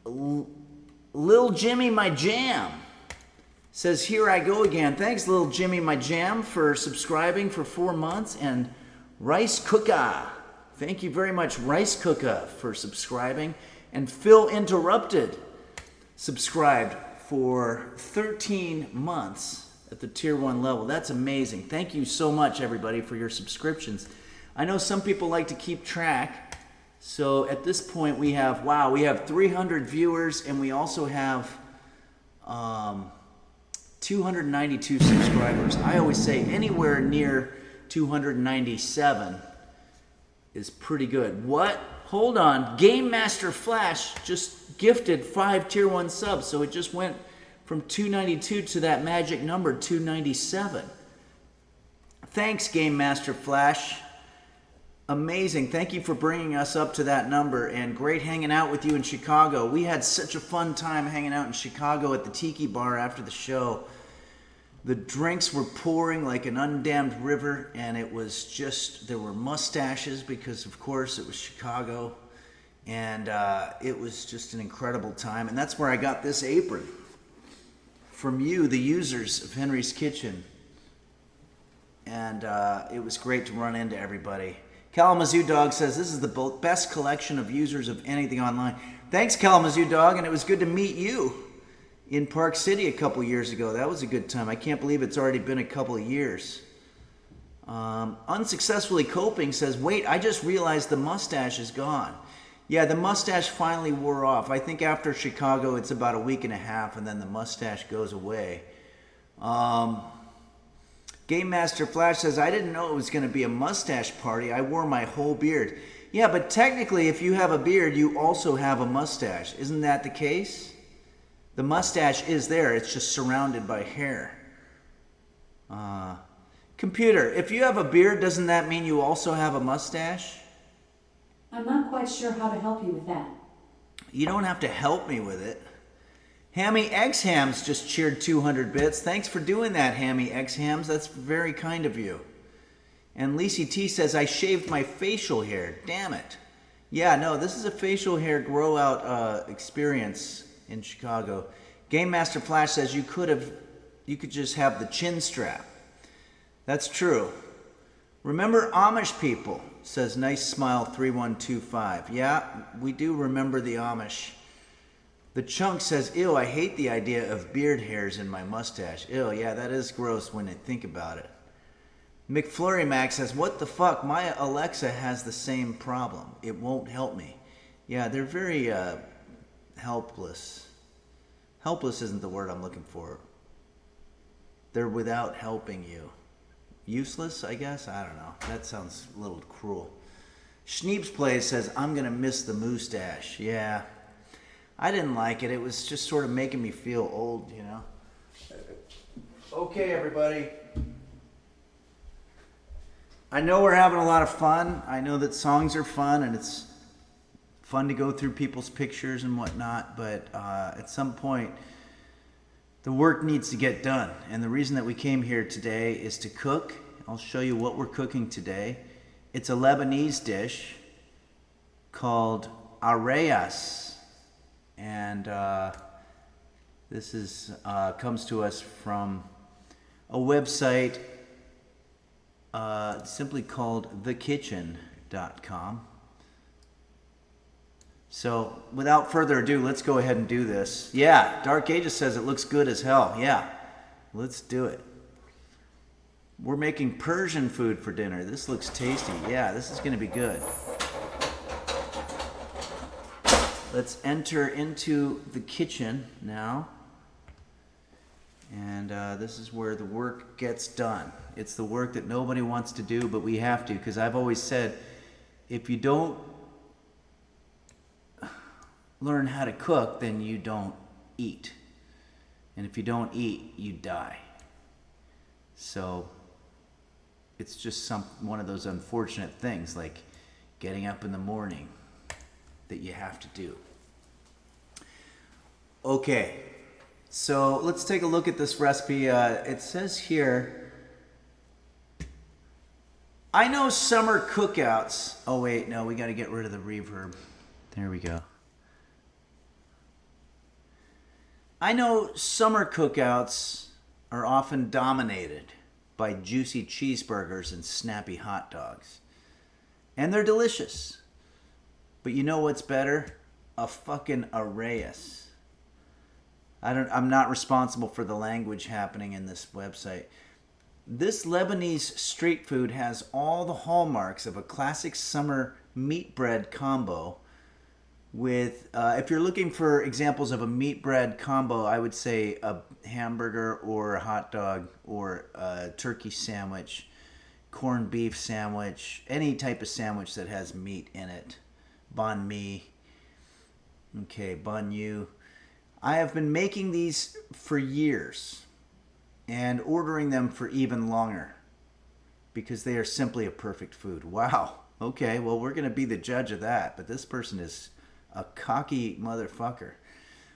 Lil Jimmy My Jam says, here I go again. Thanks, Lil Jimmy My Jam, for subscribing for 4 months. And Rice Cooka. Thank you very much, Rice Cooka, for subscribing. And Phil Interrupted subscribed for 13 months at the Tier 1 level. That's amazing. Thank you so much, everybody, for your subscriptions. I know some people like to keep track. So at this point, we have 300 viewers, and we also have 292 subscribers. I always say anywhere near 297 is pretty good. What? Hold on. Game Master Flash just gifted 5 Tier 1 subs, so it just went from 292 to that magic number, 297. Thanks, Game Master Flash. Amazing. Thank you for bringing us up to that number, and great hanging out with you in Chicago. We had such a fun time hanging out in Chicago at the Tiki Bar after the show. The drinks were pouring like an undammed river, and it was just, there were mustaches because, of course, it was Chicago, and it was just an incredible time. And that's where I got this apron from you, the users of Henry's Kitchen, and it was great to run into everybody. Kalamazoo Dog says, this is the best collection of users of anything online. Thanks, Kalamazoo Dog, and it was good to meet you in Park City a couple years ago. That was a good time. I can't believe it's already been a couple of years. Unsuccessfully Coping says, wait, I just realized the mustache is gone. Yeah, the mustache finally wore off. I think after Chicago, it's about a week and a half, and then the mustache goes away. Game Master Flash says, I didn't know it was going to be a mustache party. I wore my whole beard. Yeah, but technically, if you have a beard, you also have a mustache. Isn't that the case? The mustache is there. It's just surrounded by hair. Computer, if you have a beard, doesn't that mean you also have a mustache? I'm not quite sure how to help you with that. You don't have to help me with it. Hammy X Hams just cheered 200 bits. Thanks for doing that, Hammy X Hams. That's very kind of you. And Lacey T says, I shaved my facial hair. Damn it. Yeah, no, this is a facial hair grow out experience in Chicago. Game Master Flash says you could just have the chin strap. That's true. Remember Amish people, says Nice Smile 3125. Yeah, we do remember the Amish. The Chunk says, ew, I hate the idea of beard hairs in my mustache. Ew, yeah, that is gross when you think about it. McFlurry Mac says, what the fuck? My Alexa has the same problem. It won't help me. Yeah, they're very helpless. Helpless isn't the word I'm looking for. They're without helping you. Useless, I guess? I don't know. That sounds a little cruel. Schneeps Plays says, I'm going to miss the mustache. Yeah. I didn't like it. It was just sort of making me feel old, you know? Okay, everybody. I know we're having a lot of fun. I know that songs are fun, and it's fun to go through people's pictures and whatnot, but at some point, the work needs to get done. And the reason that we came here today is to cook. I'll show you what we're cooking today. It's a Lebanese dish called Areyes, and this is comes to us from a website simply called thekitchen.com. So without further ado, let's go ahead and do this. Yeah, Dark Ages says it looks good as hell. Yeah, let's do it. We're making Persian food for dinner. This looks tasty. Yeah, this is going to be good. Let's enter into the kitchen now. And this is where the work gets done. It's the work that nobody wants to do, but we have to, because I've always said, if you don't learn how to cook, then you don't eat. And if you don't eat, you die. So it's just one of those unfortunate things, like getting up in the morning, that you have to do. Okay, so let's take a look at this recipe. It says here, I know summer cookouts. Oh wait, no, we got to get rid of the reverb. There we go. I know summer cookouts are often dominated by juicy cheeseburgers and snappy hot dogs. And they're delicious. But you know what's better? A fucking Areyes. I'm not responsible for the language happening in this website. This Lebanese street food has all the hallmarks of a classic summer meat bread combo with, if you're looking for examples of a meat bread combo, I would say a hamburger or a hot dog or a turkey sandwich, corned beef sandwich, any type of sandwich that has meat in it. Banh mi. Okay, banh you. I have been making these for years and ordering them for even longer because they are simply a perfect food. Wow. Okay, well, we're going to be the judge of that, but this person is a cocky motherfucker.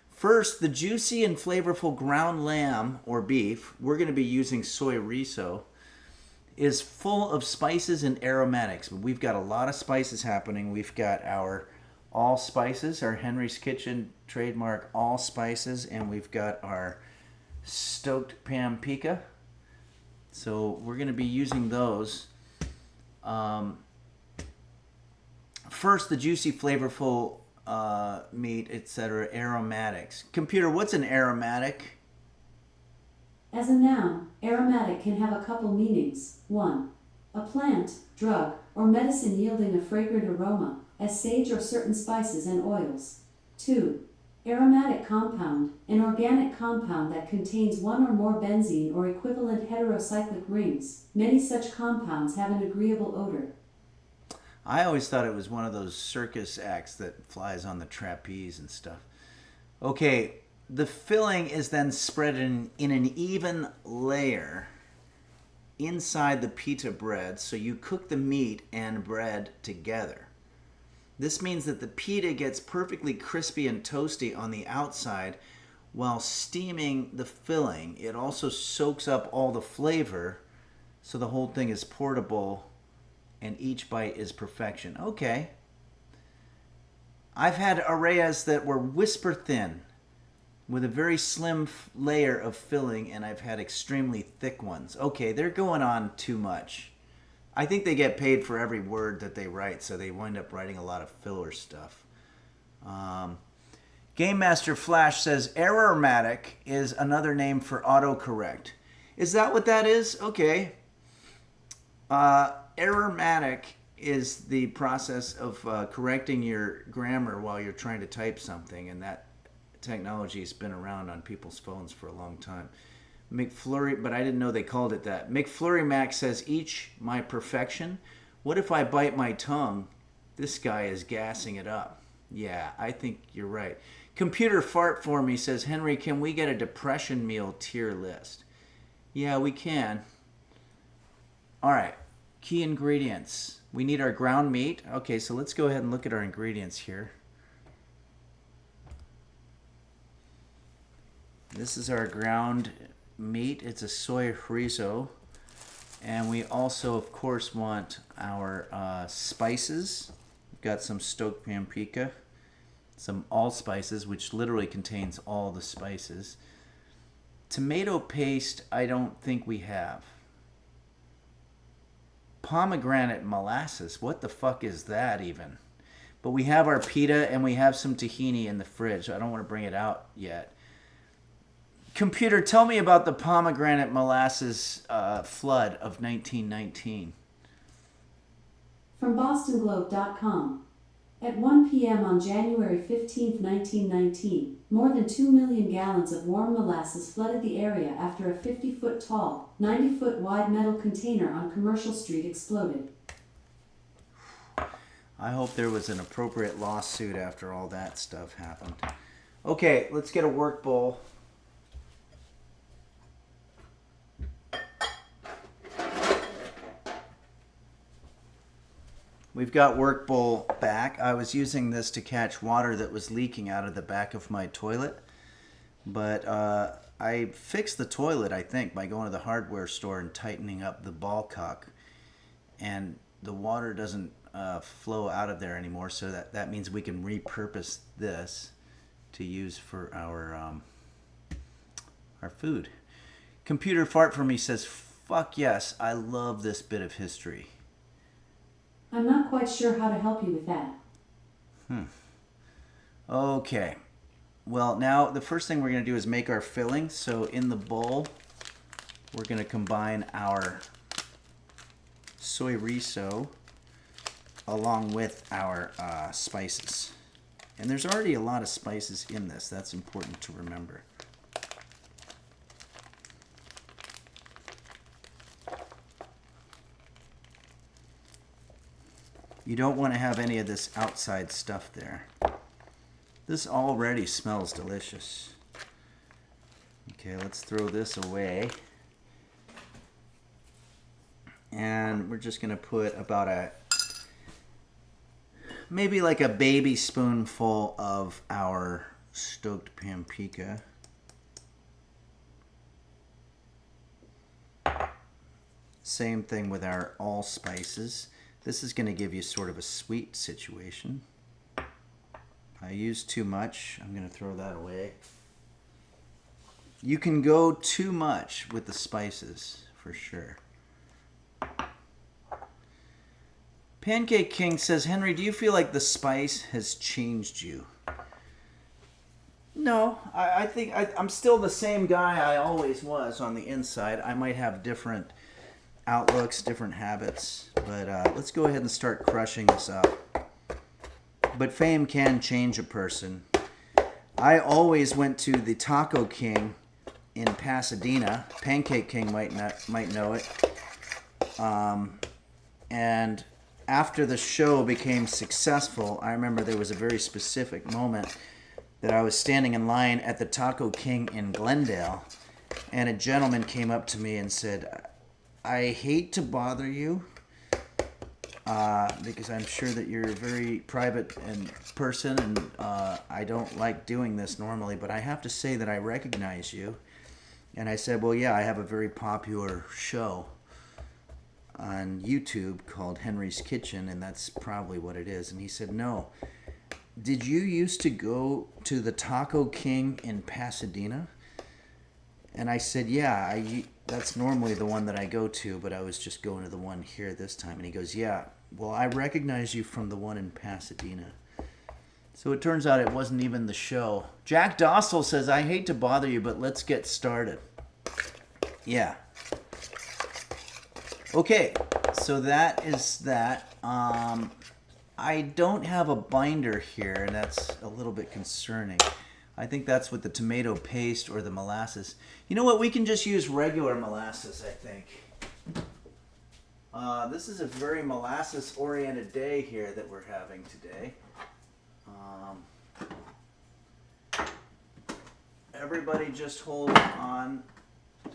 First, the juicy and flavorful ground lamb or beef, we're going to be using soy riso, is full of spices and aromatics. We've got a lot of spices happening. We've got our all spices, our Henry's Kitchen trademark all spices, and we've got our stoked Pam pica. So we're going to be using those. First, the juicy, flavorful meat, etc. Aromatics. Computer, what's an aromatic? As a noun, aromatic can have a couple meanings. 1. A plant, drug, or medicine yielding a fragrant aroma, as sage or certain spices and oils. 2. Aromatic compound, an organic compound that contains one or more benzene or equivalent heterocyclic rings. Many such compounds have an agreeable odor. I always thought it was one of those circus acts that flies on the trapeze and stuff. Okay, the filling is then spread in an even layer inside the pita bread, so you cook the meat and bread together. This means that the pita gets perfectly crispy and toasty on the outside while steaming the filling. It also soaks up all the flavor, so the whole thing is portable and each bite is perfection. Okay. I've had Areyes that were whisper thin with a very slim layer of filling, and I've had extremely thick ones. Okay, they're going on too much. I think they get paid for every word that they write, so they wind up writing a lot of filler stuff. Game Master Flash says Errormatic is another name for autocorrect. Is that what that is? Okay. Errormatic is the process of correcting your grammar while you're trying to type something, and that technology has been around on people's phones for a long time. McFlurry, but I didn't know they called it that. McFlurry Mac says, each my perfection. What if I bite my tongue? This guy is gassing it up. Yeah, I think you're right. Computer Fart for me says, Henry, can we get a depression meal tier list? Yeah, we can. All right, key ingredients. We need our ground meat. Okay, so let's go ahead and look at our ingredients here. This is our ground meat. It's a soy chorizo. And we also, of course, want our spices. We've got some stoked paprika, some allspices, which literally contains all the spices. Tomato paste, I don't think we have. Pomegranate molasses, what the fuck is that even? But we have our pita and we have some tahini in the fridge. I don't want to bring it out yet. Computer, tell me about the pomegranate molasses flood of 1919. From BostonGlobe.com. At 1 p.m. on January 15, 1919, more than 2 million gallons of warm molasses flooded the area after a 50-foot tall, 90-foot wide metal container on Commercial Street exploded. I hope there was an appropriate lawsuit after all that stuff happened. Okay, let's get a work bowl. We've got work bowl back. I was using this to catch water that was leaking out of the back of my toilet. But I fixed the toilet, I think, by going to the hardware store and tightening up the ball cock. And the water doesn't flow out of there anymore, so that means we can repurpose this to use for our food. Computer Fart for Me says, fuck yes, I love this bit of history. I'm not quite sure how to help you with that. Okay. Well, now the first thing we're going to do is make our filling. So in the bowl, we're going to combine our soy riso along with our spices. And there's already a lot of spices in this. That's important to remember. You don't want to have any of this outside stuff there. This already smells delicious. Okay, let's throw this away. And we're just going to put about maybe like a baby spoonful of our stoked paprika. Same thing with our allspices. This is going to give you sort of a sweet situation. I used too much. I'm going to throw that away. You can go too much with the spices, for sure. Pancake King says, Henry, do you feel like the spice has changed you? No, I think I'm still the same guy I always was on the inside. I might have different outlooks, different habits, but let's go ahead and start crushing this up. But fame can change a person. I always went to the Taco King in Pasadena. Pancake King might know it. And after the show became successful, I remember there was a very specific moment that I was standing in line at the Taco King in Glendale, and a gentleman came up to me and said, I hate to bother you, because I'm sure that you're a very private person, and I don't like doing this normally, but I have to say that I recognize you. And I said, well, yeah, I have a very popular show on YouTube called Henry's Kitchen, and that's probably what it is. And he said, no. Did you used to go to the Taco King in Pasadena? And I said, yeah, that's normally the one that I go to, but I was just going to the one here this time. And he goes, yeah, well, I recognize you from the one in Pasadena. So it turns out it wasn't even the show. Jack Dossel says, I hate to bother you, but let's get started. Yeah. Okay, so that is that. I don't have a binder here, and that's a little bit concerning. I think that's with the tomato paste or the molasses. You know what? We can just use regular molasses, I think. This is a very molasses-oriented day here that we're having today. Everybody just hold on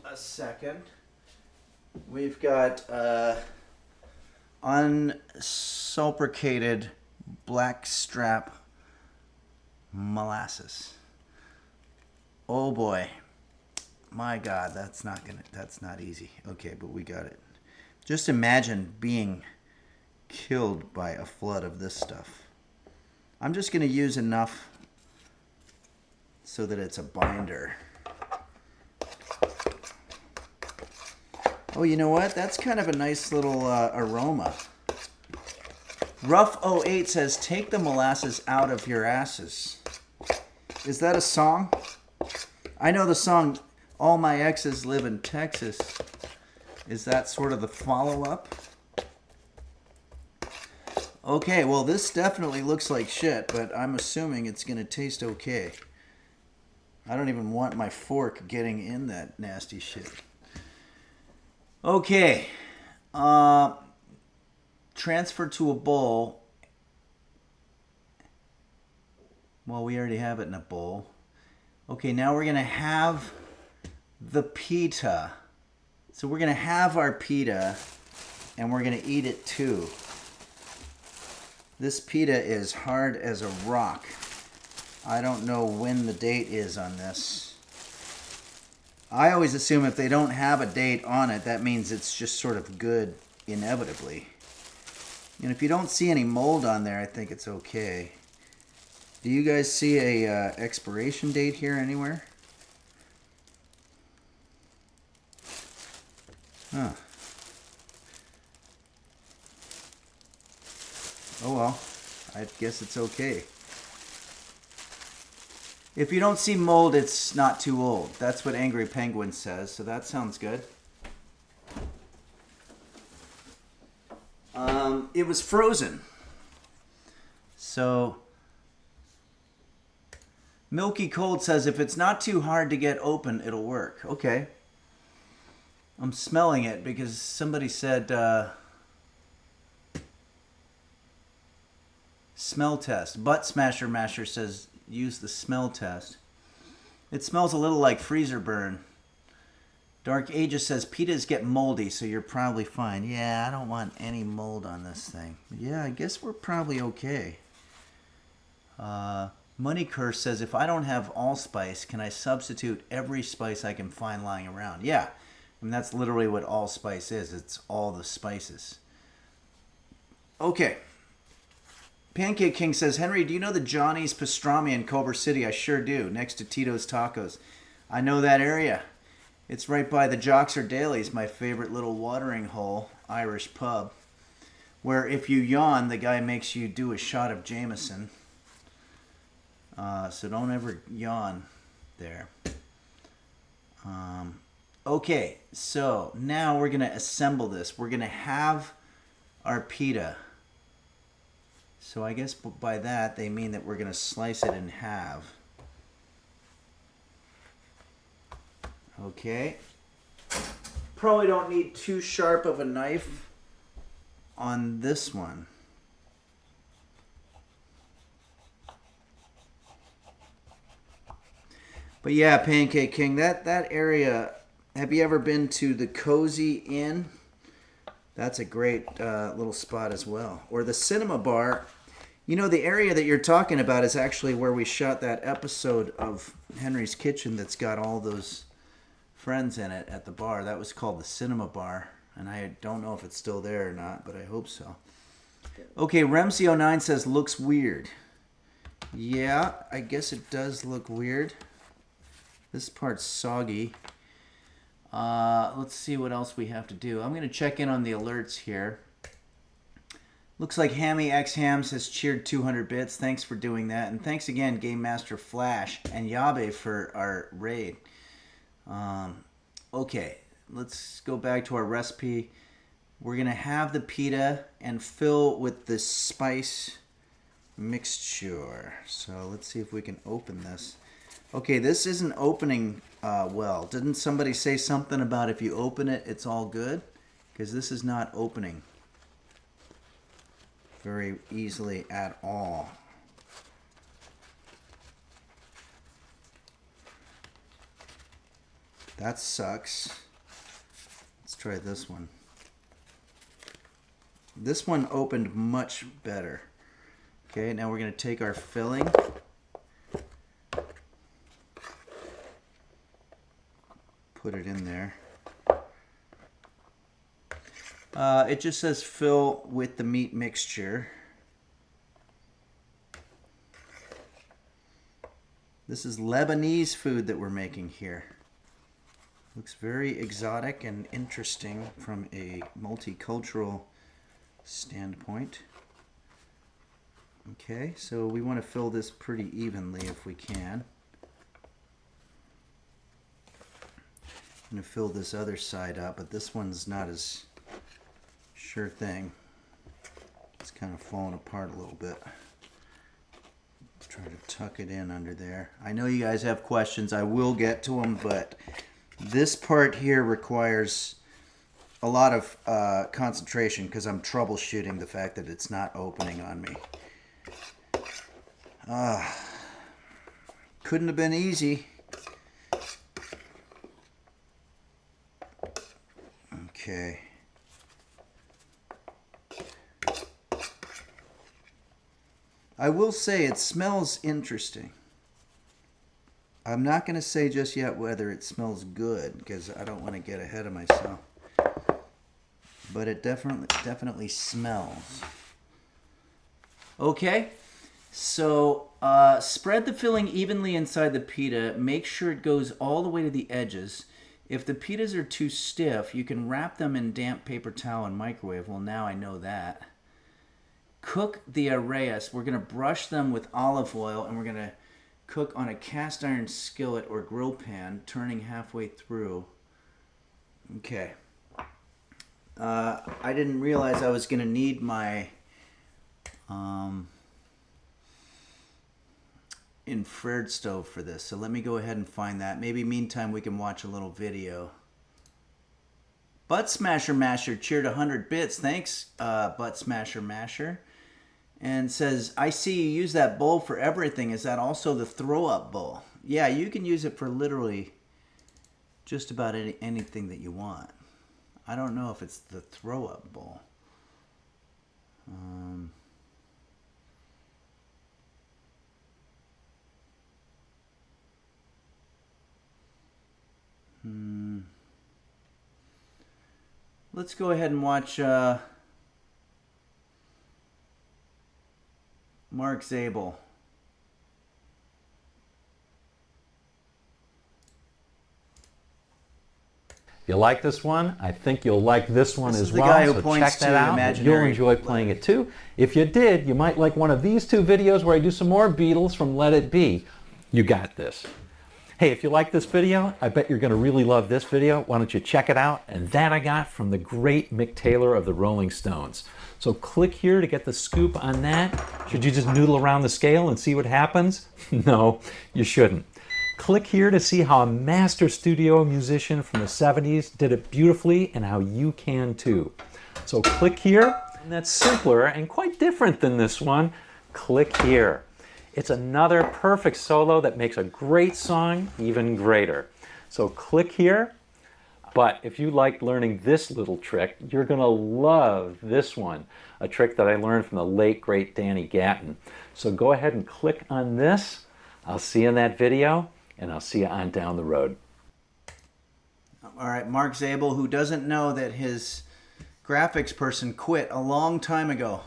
a second. We've got unsulpricated blackstrap molasses. Oh boy. My God, that's not easy. Okay, but we got it. Just imagine being killed by a flood of this stuff. I'm just going to use enough so that it's a binder. Oh, you know what? That's kind of a nice little aroma. Rough 08 says, take the molasses out of your asses. Is that a song? I know the song, All My Exes Live in Texas. Is that sort of the follow-up? Okay, well, this definitely looks like shit, but I'm assuming it's going to taste okay. I don't even want my fork getting in that nasty shit. Okay. Transfer to a bowl. Well, we already have it in a bowl. Okay, now we're going to have the pita. So we're going to have our pita, and we're going to eat it too. This pita is hard as a rock. I don't know when the date is on this. I always assume if they don't have a date on it, that means it's just sort of good inevitably. And if you don't see any mold on there, I think it's okay. Do you guys see a expiration date here anywhere? Huh. Oh well, I guess it's okay. If you don't see mold, it's not too old. That's what Angry Penguin says, so that sounds good. It was frozen. So, Milky Cold says, if it's not too hard to get open, it'll work. Okay. I'm smelling it because somebody said, smell test. Butt Smasher Masher says, use the smell test. It smells a little like freezer burn. Dark Aegis says, pitas get moldy, so you're probably fine. Yeah, I don't want any mold on this thing. Yeah, I guess we're probably okay. Money Curse says, if I don't have allspice, can I substitute every spice I can find lying around? Yeah, I mean, that's literally what allspice is. It's all the spices. Okay. Pancake King says, Henry, do you know the Johnny's Pastrami in Culver City? I sure do, next to Tito's Tacos. I know that area. It's right by the Jocks or Dailies, my favorite little watering hole Irish pub, where if you yawn, the guy makes you do a shot of Jameson. So don't ever yawn there. Okay, so now we're going to assemble this. We're going to have our pita. So I guess by that they mean that we're going to slice it in half. Okay. Probably don't need too sharp of a knife on this one. But yeah, Pancake King, that area, have you ever been to the Cozy Inn? That's a great little spot as well. Or the Cinema Bar. You know, the area that you're talking about is actually where we shot that episode of Henry's Kitchen that's got all those friends in it at the bar. That was called the Cinema Bar. And I don't know if it's still there or not, but I hope so. Okay, Remsy09 says, looks weird. Yeah, I guess it does look weird. This part's soggy. Let's see what else we have to do. I'm going to check in on the alerts here. Looks like Hammy X Hams has cheered 200 bits. Thanks for doing that. And thanks again, Game Master Flash and Yabe for our raid. Okay, let's go back to our recipe. We're going to have the pita and fill with the spice mixture. So let's see if we can open this. Okay, this isn't opening well. Didn't somebody say something about if you open it, it's all good? Because this is not opening very easily at all. That sucks. Let's try this one. This one opened much better. Okay, now we're going to take our filling. Put it in there. It just says fill with the meat mixture. This is Lebanese food that we're making here. Looks very exotic and interesting from a multicultural standpoint. Okay, so we want to fill this pretty evenly if we can. I'm going to fill this other side up, but this one's not as sure thing. It's kind of falling apart a little bit. Try to tuck it in under there. I know you guys have questions. I will get to them, but this part here requires a lot of concentration because I'm troubleshooting the fact that it's not opening on me. Couldn't have been easy. Okay. I will say it smells interesting. I'm not going to say just yet whether it smells good because I don't want to get ahead of myself. But it definitely smells. Okay, so spread the filling evenly inside the pita. Make sure it goes all the way to the edges. If the pitas are too stiff, you can wrap them in damp paper towel and microwave. Well, now I know that. Cook the Areyes. We're going to brush them with olive oil, and we're going to cook on a cast iron skillet or grill pan, turning halfway through. Okay. I didn't realize I was going to need my infrared stove for this, so let me go ahead and find that. Maybe meantime we can watch a little video. Butt Smasher Masher cheered 100 bits. Thanks, Butt Smasher Masher. And says, I see you use that bowl for everything. Is that also the throw-up bowl? Yeah, you can use it for literally just about anything that you want. I don't know if it's the throw-up bowl. Let's go ahead and watch Mark Zabel. You like this one? I think you'll like this one This as is the well. guy who So points check that to out. imaginary You'll enjoy playing it too. If you did, you might like one of these two videos where I do some more Beatles from Let It Be. You got this. Hey, if you like this video, I bet you're going to really love this video. Why don't you check it out? And that I got from the great Mick Taylor of the Rolling Stones. So click here to get the scoop on that. Should you just noodle around the scale and see what happens? No, you shouldn't. Click here to see how a master studio musician from the 70s did it beautifully and how you can too. So click here, and that's simpler and quite different than this one. Click here. It's another perfect solo that makes a great song even greater. So click here. But if you like learning this little trick, you're going to love this one, a trick that I learned from the late, great Danny Gatton. So go ahead and click on this. I'll see you in that video, and I'll see you on down the road. All right, Mark Zabel, who doesn't know that his graphics person quit a long time ago.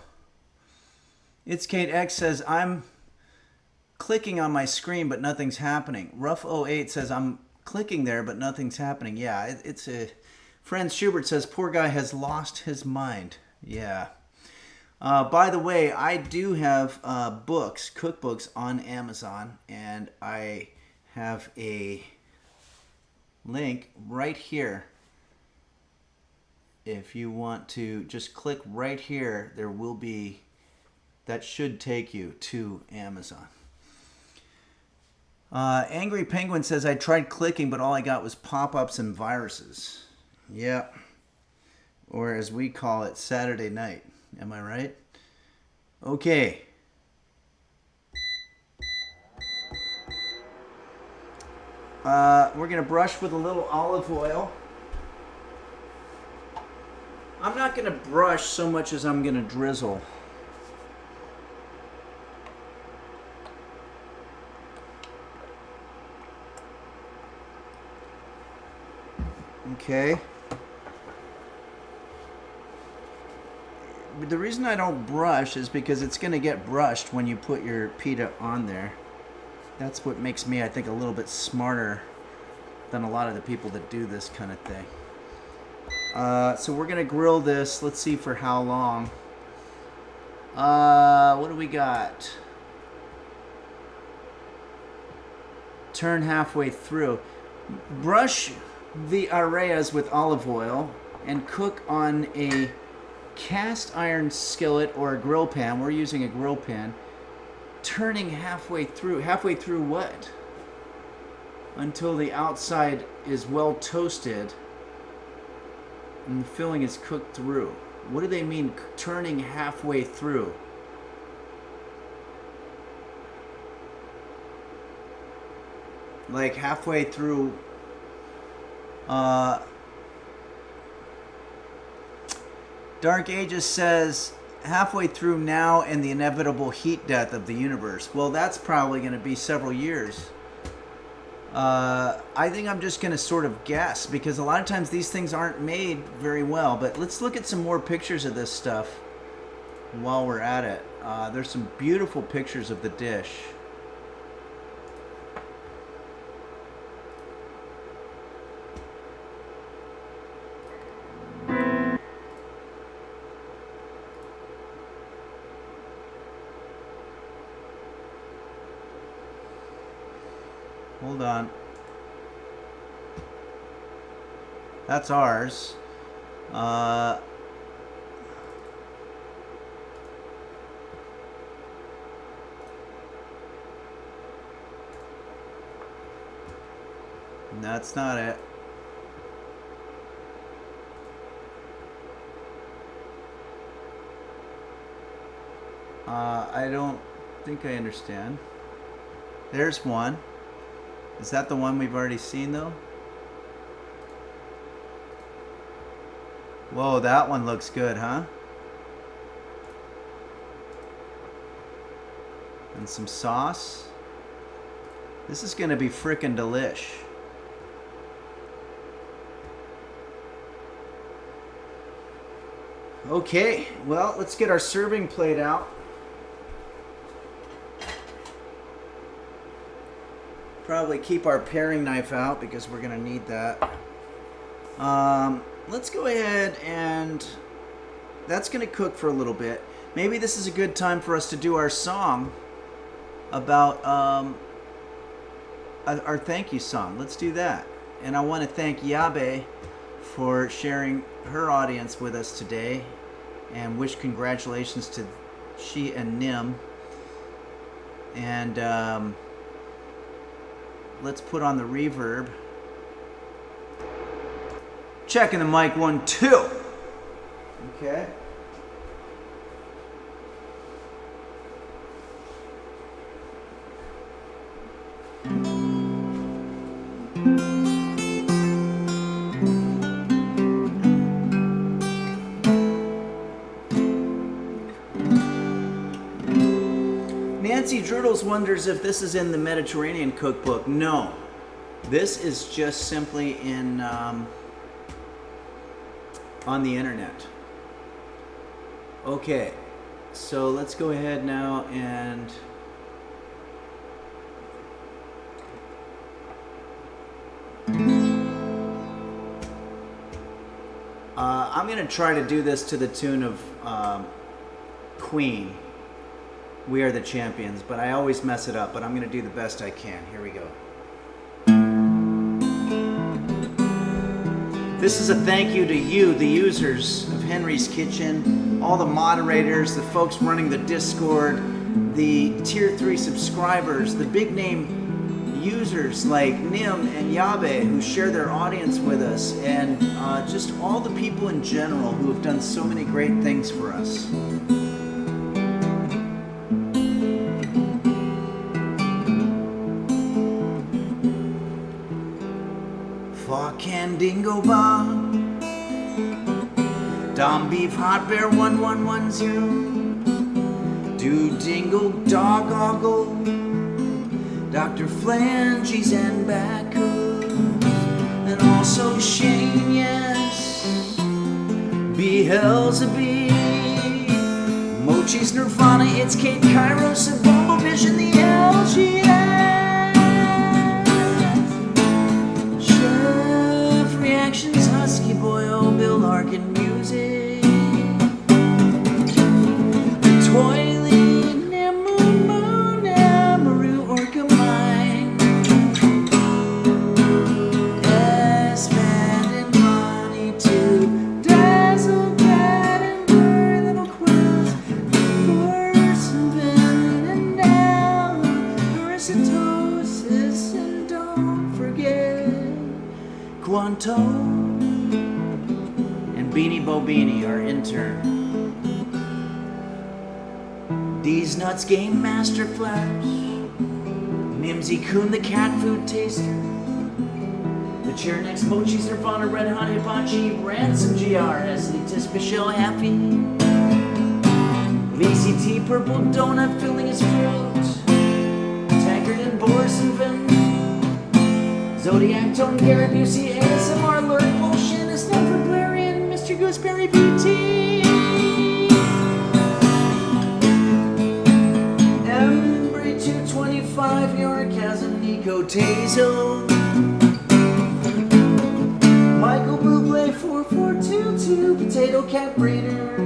It's Kate X says, I'm clicking on my screen, but nothing's happening. Rough08 says, I'm clicking there, but nothing's happening. Yeah, it's a... Franz Schubert says, poor guy has lost his mind. Yeah. By the way, I do have books, cookbooks on Amazon, and I have a link right here. If you want to just click right here, there will be... That should take you to Amazon. Angry Penguin says, I tried clicking, but all I got was pop-ups and viruses. Yep. Or as we call it, Saturday night. Am I right? Okay. We're going to brush with a little olive oil. I'm not going to brush so much as I'm going to drizzle. Okay. the reason I don't brush is because it's going to get brushed when you put your pita on there. That's what makes me, I think, a little bit smarter than a lot of the people that do this kind of thing. So we're going to grill this. Let's see for how long. What do we got? Turn halfway through. Brush the Areyes with olive oil and cook on a cast iron skillet or a grill pan. We're using a grill pan. Turning halfway through. Halfway through what? Until the outside is well toasted and the filling is cooked through. What do they mean turning halfway through? Like halfway through Dark Ages says halfway through now and the inevitable heat death of the universe. Well, that's probably going to be several years. I think I'm just going to sort of guess because a lot of times these things aren't made very well. But let's look at some more pictures of this stuff while we're at it. There's some beautiful pictures of the dish. Hold on. That's ours. That's not it. I don't think I understand. There's one. Is that the one we've already seen though? Whoa, that one looks good, huh? And some sauce. This is gonna be frickin' delish. Okay, well, let's get our serving plate out. Probably keep our paring knife out because we're gonna need that. Let's go ahead and that's gonna cook for a little bit. Maybe this is a good time for us to do our song about our thank you song. Let's do that. And I want to thank Yabe for sharing her audience with us today and wish congratulations to she and Nim. And let's put on the reverb. Checking the mic 1, 2. Okay. Nancy Drudels wonders if this is in the Mediterranean cookbook. No. This is just simply in on the internet. Okay. So let's go ahead now and I'm going to try to do this to the tune of Queen. We Are the Champions, but I always mess it up, but I'm going to do the best I can. Here we go. This is a thank you to you, the users of Henry's Kitchen, all the moderators, the folks running the Discord, the Tier 3 subscribers, the big name users like Nim and Yabe who share their audience with us, and just all the people in general who have done so many great things for us. Candingo Bar, Dom Beef Hot Bear 1110, Do Dingle Dog Ogle, Dr. Flanges and Backus, and also Shane, yes, Beelzebub, She's Nirvana, it's Kate Kairos, and Bumble Vision, the LGS. Chef Reactions, Husky Boy, oh, Bill Larkin Music. The Toilet, Namaru, Orca Mine. S-Band and Ronnie too. Dazzle Cat and Blur Little Quills. Porcelain and now Parasitosis, and don't forget Quanto and Beanie Bobini, our intern. These Nuts Game Master Flash. Mimsy Coon the cat food taster. The chair next Mochi's Nirvana, Red Hot Hibachi, Ransom GR, Eslitis, Michelle Happy. VCT, Purple Donut filling his throat. Tankard and Boris and Vin. Zodiac Tone, Garrett Busey, ASMR, Lurk, Bullshit, is Stanford Blairy, and Mr. Gooseberry BT. Embry 225, Yorkasm, Nico Tazo. Michael Bublé 4422, Potato Cat Breeder.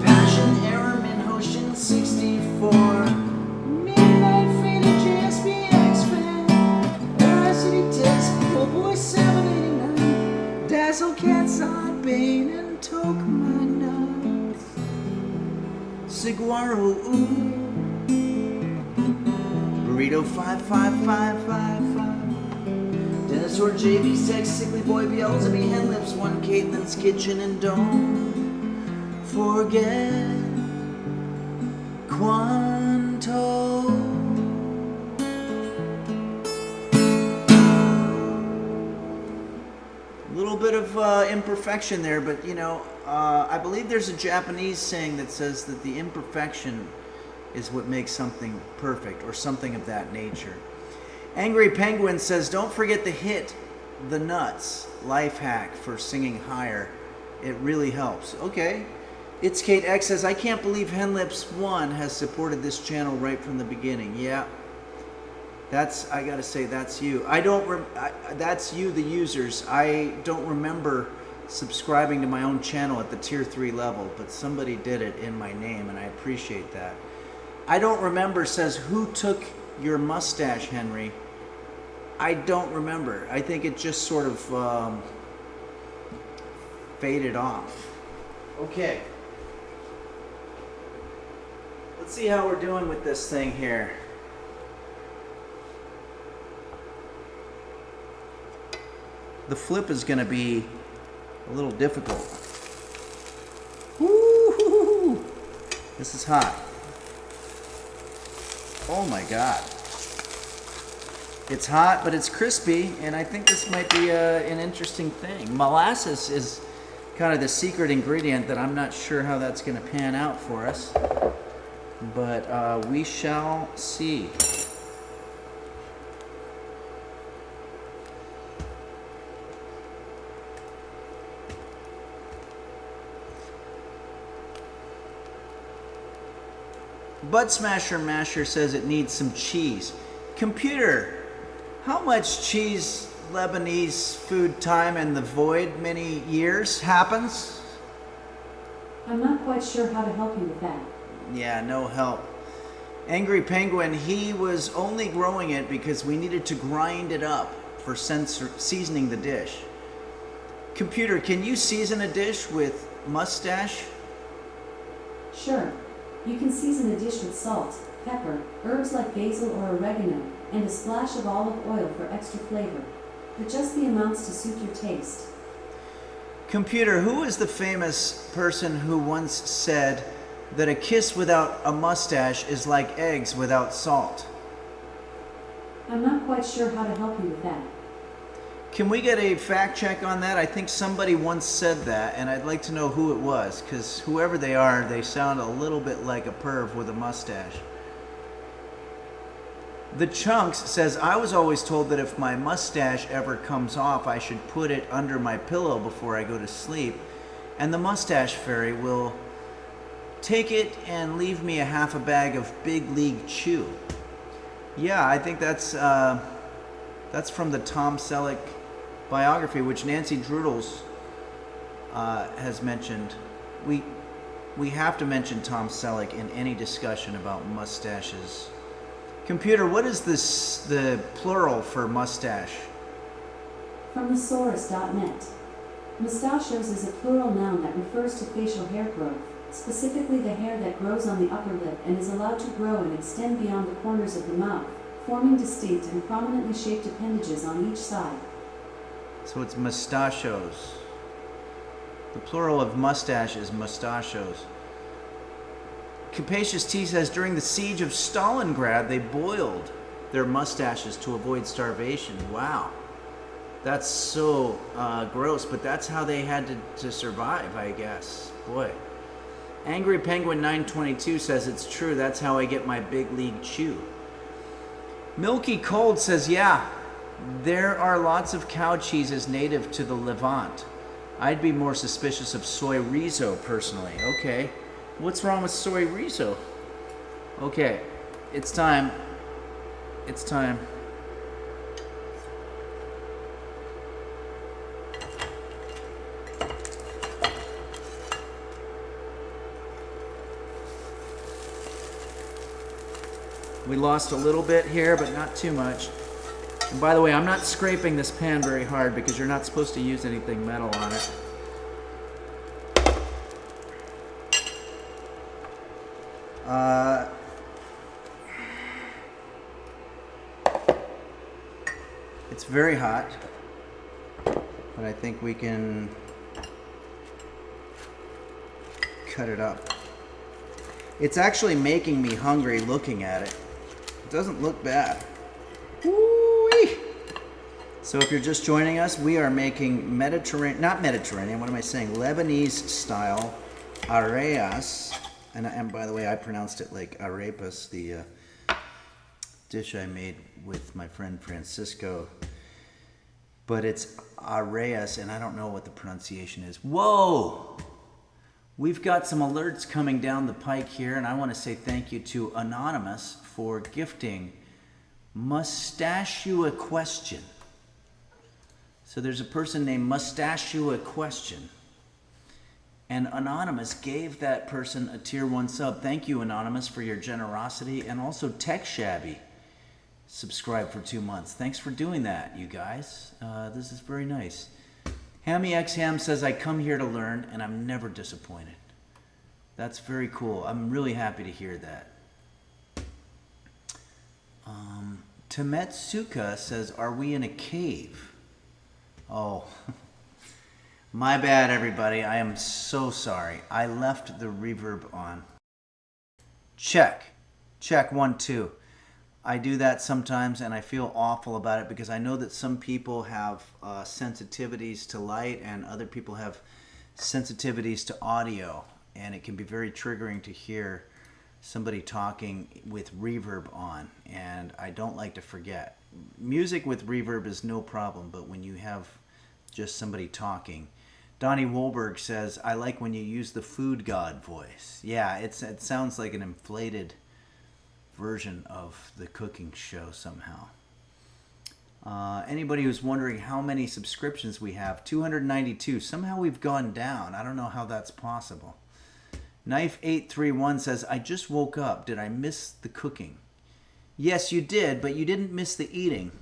Passion Error Minhoshin 64. Midnight Faded JSBX Fan. Veracity Test, Pool Boy 789. Dazzle Cat Zod Bane and Toke My Nuts. Saguaro Ooh. Burrito 55555. Dennis or JV's Text, Sickly Boy, Beelzebub, Hen Lips, One Caitlin's Kitchen, and don't forget Quanto. A little bit of imperfection there, but you know, I believe there's a Japanese saying that says that the imperfection is what makes something perfect, or something of that nature. Angry Penguin says, don't forget to hit the nuts. Life hack for singing higher. It really helps. Okay. It's Kate X says, I can't believe Henlips 1 has supported this channel right from the beginning. Yeah. That's, I gotta say, that's you. That's you, the users. I don't remember subscribing to my own channel at the tier 3 level, but somebody did it in my name, and I appreciate that. I don't remember says, who took your mustache, Henry? I don't remember. I think it just sort of faded off. Okay. Let's see how we're doing with this thing here. The flip is going to be a little difficult. Woo-hoo-hoo-hoo. This is hot. Oh my God. It's hot, but it's crispy, and I think this might be an interesting thing. Molasses is kind of the secret ingredient that I'm not sure how that's going to pan out for us, but we shall see. Bud Smasher Masher says it needs some cheese. Computer, how much cheese Lebanese food time in the void many years happens? I'm not quite sure how to help you with that. Yeah, no help. Angry Penguin, he was only growing it because we needed to grind it up for seasoning the dish. Computer, can you season a dish with mustache? Sure. You can season a dish with salt, pepper, herbs like basil or oregano, and a splash of olive oil for extra flavor. Adjust the amounts to suit your taste. Computer, who is the famous person who once said that a kiss without a mustache is like eggs without salt? I'm not quite sure how to help you with that. Can we get a fact check on that? I think somebody once said that, and I'd like to know who it was, because whoever they are, they sound a little bit like a perv with a mustache. The Chunks says, I was always told that if my mustache ever comes off, I should put it under my pillow before I go to sleep. And the mustache fairy will take it and leave me a half a bag of Big League Chew. Yeah, I think that's from the Tom Selleck biography, which Nancy Drudels has mentioned. We have to mention Tom Selleck in any discussion about mustaches. Computer, what is the plural for mustache? From thesaurus.net. Mustachios is a plural noun that refers to facial hair growth, specifically the hair that grows on the upper lip and is allowed to grow and extend beyond the corners of the mouth, forming distinct and prominently shaped appendages on each side. So it's mustachios. The plural of mustache is mustachios. Capacious T says, during the siege of Stalingrad, they boiled their mustaches to avoid starvation. Wow. That's so gross, but that's how they had to survive, I guess. Boy. Angry Penguin 922 says, it's true, that's how I get my Big League Chew. Milky Cold says, yeah, there are lots of cow cheeses native to the Levant. I'd be more suspicious of soy rizo, personally. Okay. What's wrong with soy rizo? Okay. It's time. It's time. We lost a little bit here, but not too much. And by the way, I'm not scraping this pan very hard because you're not supposed to use anything metal on it. It's very hot, but I think we can cut it up. It's actually making me hungry looking at it. It doesn't look bad. Woo-wee. So if you're just joining us, we are making Mediterranean, what am I saying? Lebanese style Areyes. And by the way, I pronounced it like arepas, the dish I made with my friend Francisco. But it's Areyes, and I don't know what the pronunciation is. Whoa! We've got some alerts coming down the pike here, and I want to say thank you to Anonymous for gifting Mustachio Question. So there's a person named Mustachio Question. And Anonymous gave that person a tier 1 sub. Thank you, Anonymous, for your generosity. And also Tech Shabby subscribed for 2 months. Thanks for doing that, you guys. This is very nice. Hammy X Ham says, I come here to learn, and I'm never disappointed. That's very cool. I'm really happy to hear that. Temetsuka says, are we in a cave? Oh, my bad, everybody. I am so sorry. I left the reverb on. Check. Check 1, 2. I do that sometimes, and I feel awful about it because I know that some people have sensitivities to light and other people have sensitivities to audio, and it can be very triggering to hear somebody talking with reverb on, and I don't like to forget. Music with reverb is no problem, but when you have just somebody talking. Donnie Wolberg says, I like when you use the food god voice. Yeah, it sounds like an inflated version of the cooking show somehow. Anybody who's wondering how many subscriptions we have, 292. Somehow we've gone down. I don't know how that's possible. Knife831 says, I just woke up. Did I miss the cooking? Yes, you did, but you didn't miss the eating.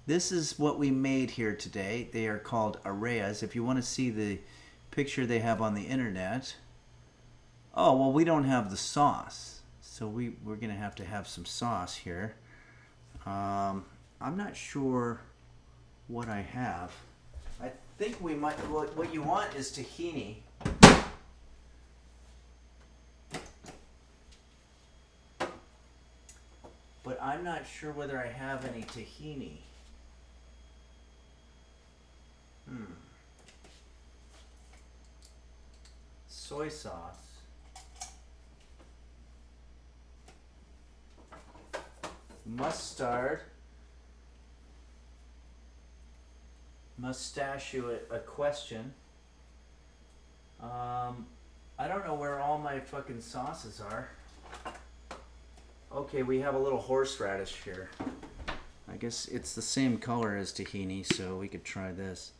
This is what we made here today. They are called Areyes. If you want to see the picture they have on the internet. Oh, well, we don't have the sauce. So we're going to have some sauce here. I'm not sure what I have. I think we might, what you want is tahini. But I'm not sure whether I have any tahini. Soy sauce. Mustard. Mustachio a question. I don't know where all my fucking sauces are. Okay, we have a little horseradish here. I guess it's the same color as tahini, so we could try this.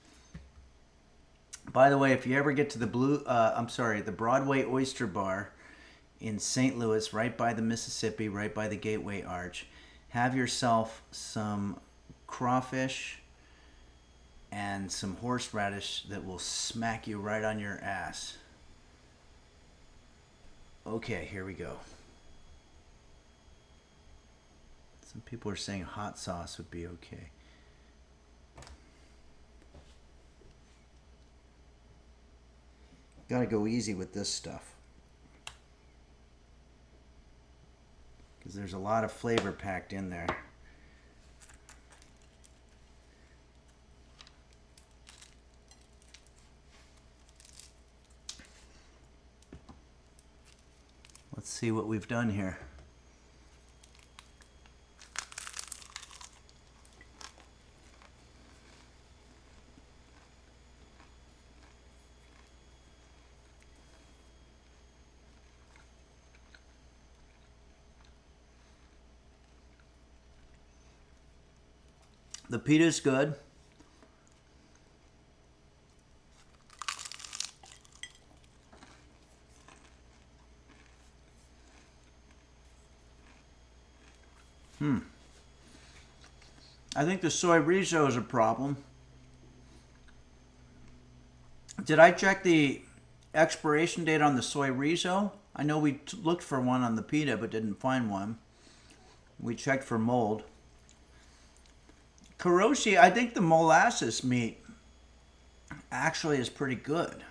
By the way, if you ever get to the the Broadway Oyster Bar in St. Louis, right by the Mississippi, right by the Gateway Arch, have yourself some crawfish and some horseradish that will smack you right on your ass. Okay, here we go. Some people are saying hot sauce would be okay. Gotta go easy with this stuff, because there's a lot of flavor packed in there. Let's see what we've done here. The pita's good. I think the soy riso is a problem. Did I check the expiration date on the soy riso? I know we looked for one on the pita but didn't find one. We checked for mold. Karoshi, I think the molasses meat actually is pretty good.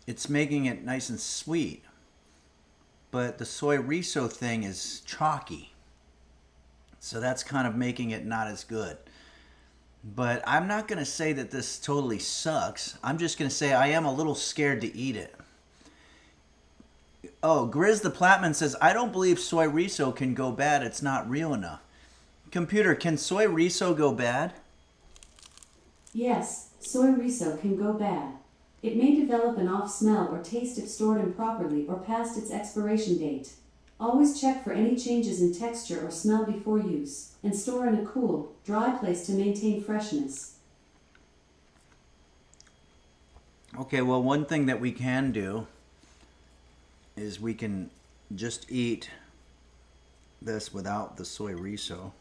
It's making it nice and sweet. But the soy riso thing is chalky. So that's kind of making it not as good. But I'm not going to say that this totally sucks. I'm just going to say I am a little scared to eat it. Oh, Grizz the Platman says, I don't believe soy riso can go bad. It's not real enough. Computer, can soy riso go bad? Yes, soy riso can go bad. It may develop an off smell or taste if stored improperly or past its expiration date. Always check for any changes in texture or smell before use, and store in a cool, dry place to maintain freshness. Okay, well, one thing that we can do is we can just eat this without the soy riso.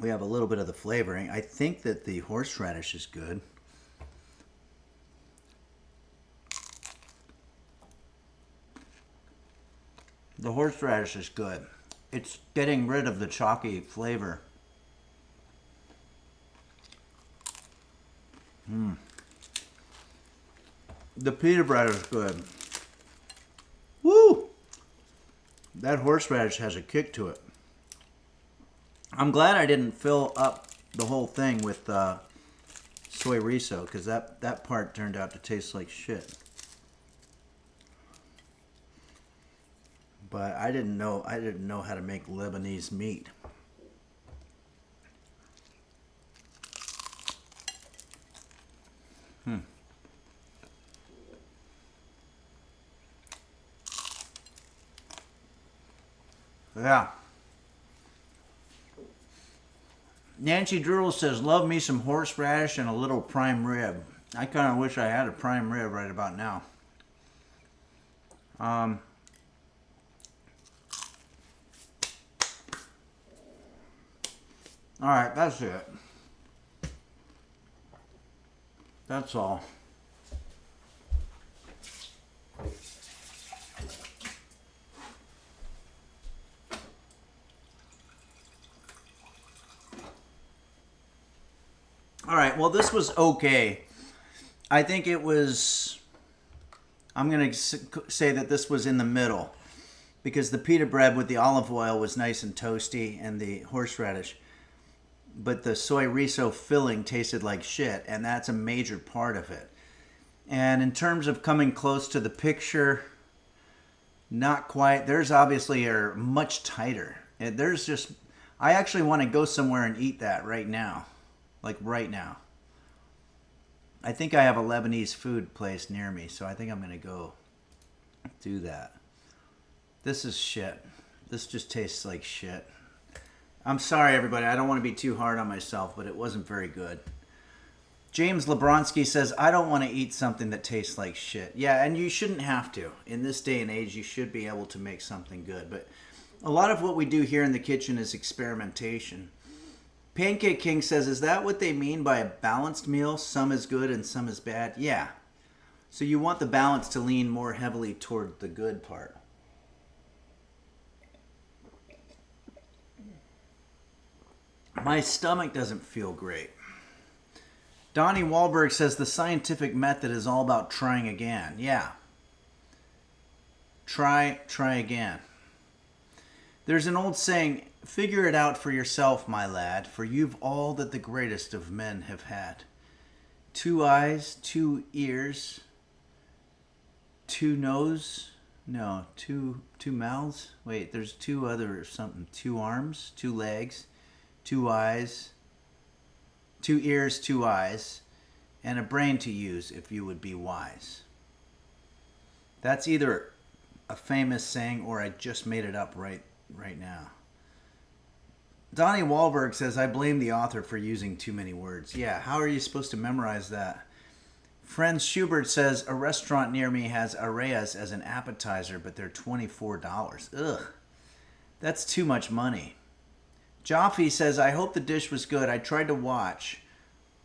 We have a little bit of the flavoring. I think that the horseradish is good. The horseradish is good. It's getting rid of the chalky flavor. The pita bread is good. Woo! That horseradish has a kick to it. I'm glad I didn't fill up the whole thing with soy riso, because that part turned out to taste like shit. But I didn't know how to make Lebanese meat. Yeah. Nancy Drool says, love me some horseradish and a little prime rib. I kind of wish I had a prime rib right about now. Alright, that's it. That's all. Alright, well, this was okay. I think it was... I'm going to say that this was in the middle, because the pita bread with the olive oil was nice and toasty, and the horseradish. But the soy riso filling tasted like shit, and that's a major part of it. And in terms of coming close to the picture, not quite. Theirs obviously are much tighter. And there's just... I actually want to go somewhere and eat that right now. Like right now. I think I have a Lebanese food place near me, so I think I'm going to go do that. This is shit. This just tastes like shit. I'm sorry, everybody. I don't want to be too hard on myself, but it wasn't very good. James Lebronsky says, I don't want to eat something that tastes like shit. Yeah, and you shouldn't have to. In this day and age, you should be able to make something good. But a lot of what we do here in the kitchen is experimentation. Pancake King says, is that what they mean by a balanced meal? Some is good and some is bad? Yeah. So you want the balance to lean more heavily toward the good part. My stomach doesn't feel great. Donnie Wahlberg says the scientific method is all about trying again. Yeah. Try again. There's an old saying, figure it out for yourself, my lad, for you've all that the greatest of men have had. 2 eyes, 2 ears, 2 nose, no, two mouths. Wait, there's 2 other something. 2 arms, 2 legs, 2 eyes, 2 ears, 2 eyes, and a brain to use if you would be wise. That's either a famous saying or I just made it up right now. Donnie Wahlberg says, I blame the author for using too many words. Yeah, how are you supposed to memorize that? Franz Schubert says, a restaurant near me has Areyes as an appetizer, but they're $24. Ugh, that's too much money. Jaffe says, I hope the dish was good. I tried to watch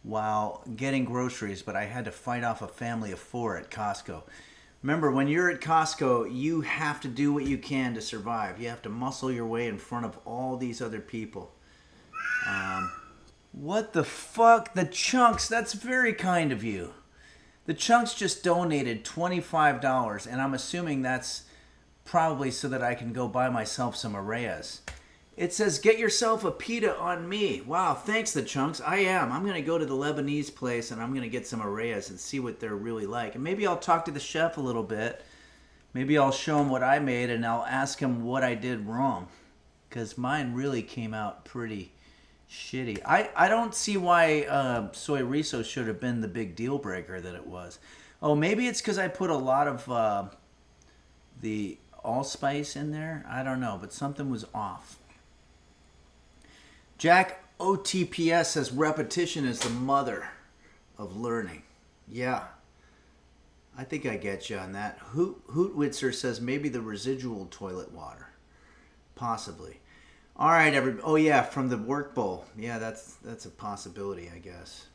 while getting groceries, but I had to fight off a family of 4 at Costco. Remember, when you're at Costco, you have to do what you can to survive. You have to muscle your way in front of all these other people. What the fuck? The Chunks, that's very kind of you. The Chunks just donated $25, and I'm assuming that's probably so that I can go buy myself some Areyes. It says, get yourself a pita on me. Wow, thanks, the Chunks. I am. I'm going to go to the Lebanese place, and I'm going to get some Areyes and see what they're really like. And maybe I'll talk to the chef a little bit. Maybe I'll show him what I made, and I'll ask him what I did wrong. Because mine really came out pretty shitty. I don't see why soy riso should have been the big deal breaker that it was. Oh, maybe it's because I put a lot of the allspice in there. I don't know, but something was off. Jack OTPS says repetition is the mother of learning. Yeah. I think I get you on that. Hootwitzer says maybe the residual toilet water. Possibly. All right, everybody. Oh, yeah, from the work bowl. Yeah, that's a possibility, I guess.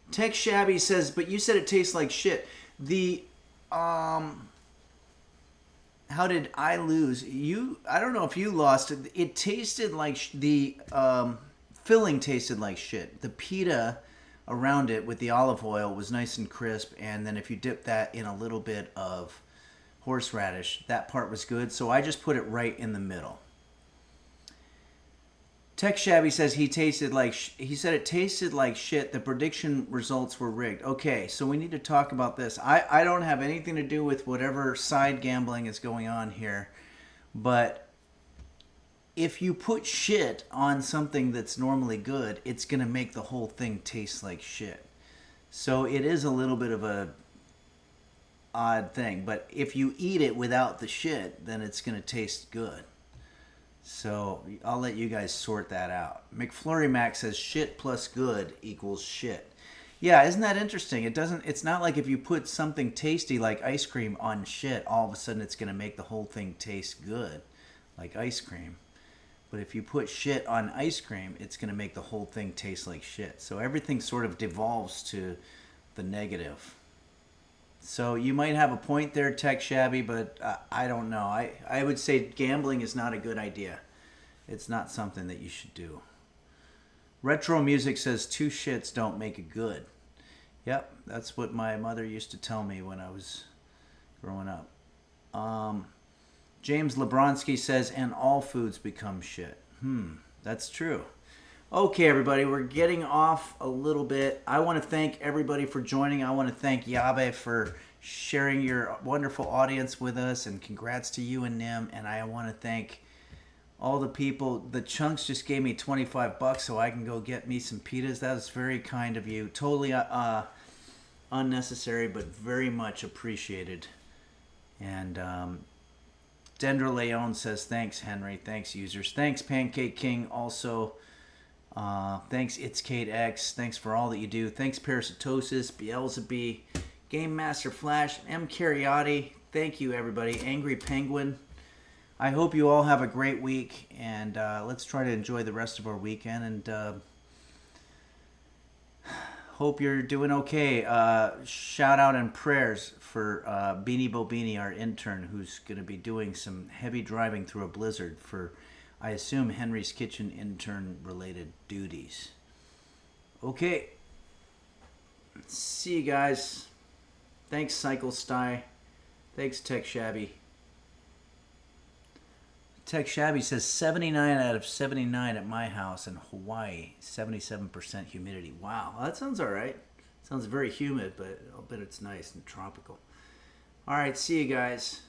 Tech Shabby says, but you said it tastes like shit. How did I lose? I don't know if you lost it. It tasted like the filling tasted like shit. The pita around it with the olive oil was nice and crisp, and then if you dip that in a little bit of horseradish, that part was good. So I just put it right in the middle. Tech Shabby says he said it tasted like shit. The prediction results were rigged. Okay, so we need to talk about this. I don't have anything to do with whatever side gambling is going on here, but if you put shit on something that's normally good, it's going to make the whole thing taste like shit. So it is a little bit of a odd thing, but if you eat it without the shit, then it's going to taste good. So I'll let you guys sort that out. McFlurry Mac says shit plus good equals shit. Yeah, isn't that interesting? It's not like if you put something tasty like ice cream on shit, all of a sudden it's going to make the whole thing taste good, like ice cream. But if you put shit on ice cream, it's going to make the whole thing taste like shit. So everything sort of devolves to the negative. So you might have a point there, Tech Shabby, but I don't know. I would say gambling is not a good idea. It's not something that you should do. Retro Music says 2 shits don't make it good. Yep, that's what my mother used to tell me when I was growing up. James Lebronsky says, and all foods become shit. That's true. Okay, everybody, we're getting off a little bit. I want to thank everybody for joining. I want to thank Yabe for sharing your wonderful audience with us, and congrats to you and Nim. And I want to thank all the people. The Chunks just gave me $25 so I can go get me some pitas. That was very kind of you. Totally unnecessary, but very much appreciated. And Dendra Leon says, thanks, Henry. Thanks, users. Thanks, Pancake King. Also, thanks, It's Kate X. Thanks for all that you do. Thanks, Parasitosis, Beelzebub, Game Master Flash, M. Cariotti. Thank you, everybody. Angry Penguin. I hope you all have a great week, and let's try to enjoy the rest of our weekend, and hope you're doing okay. Shout out and prayers for Beanie Bobini, our intern, who's going to be doing some heavy driving through a blizzard for, I assume, Henry's Kitchen intern-related duties. Okay. See you guys. Thanks, Cycle Sty. Thanks, Tech Shabby. Tech Shabby says 79 out of 79 at my house in Hawaii. 77% humidity. Wow, well, that sounds all right. Sounds very humid, but I'll bet it's nice and tropical. All right, see you guys.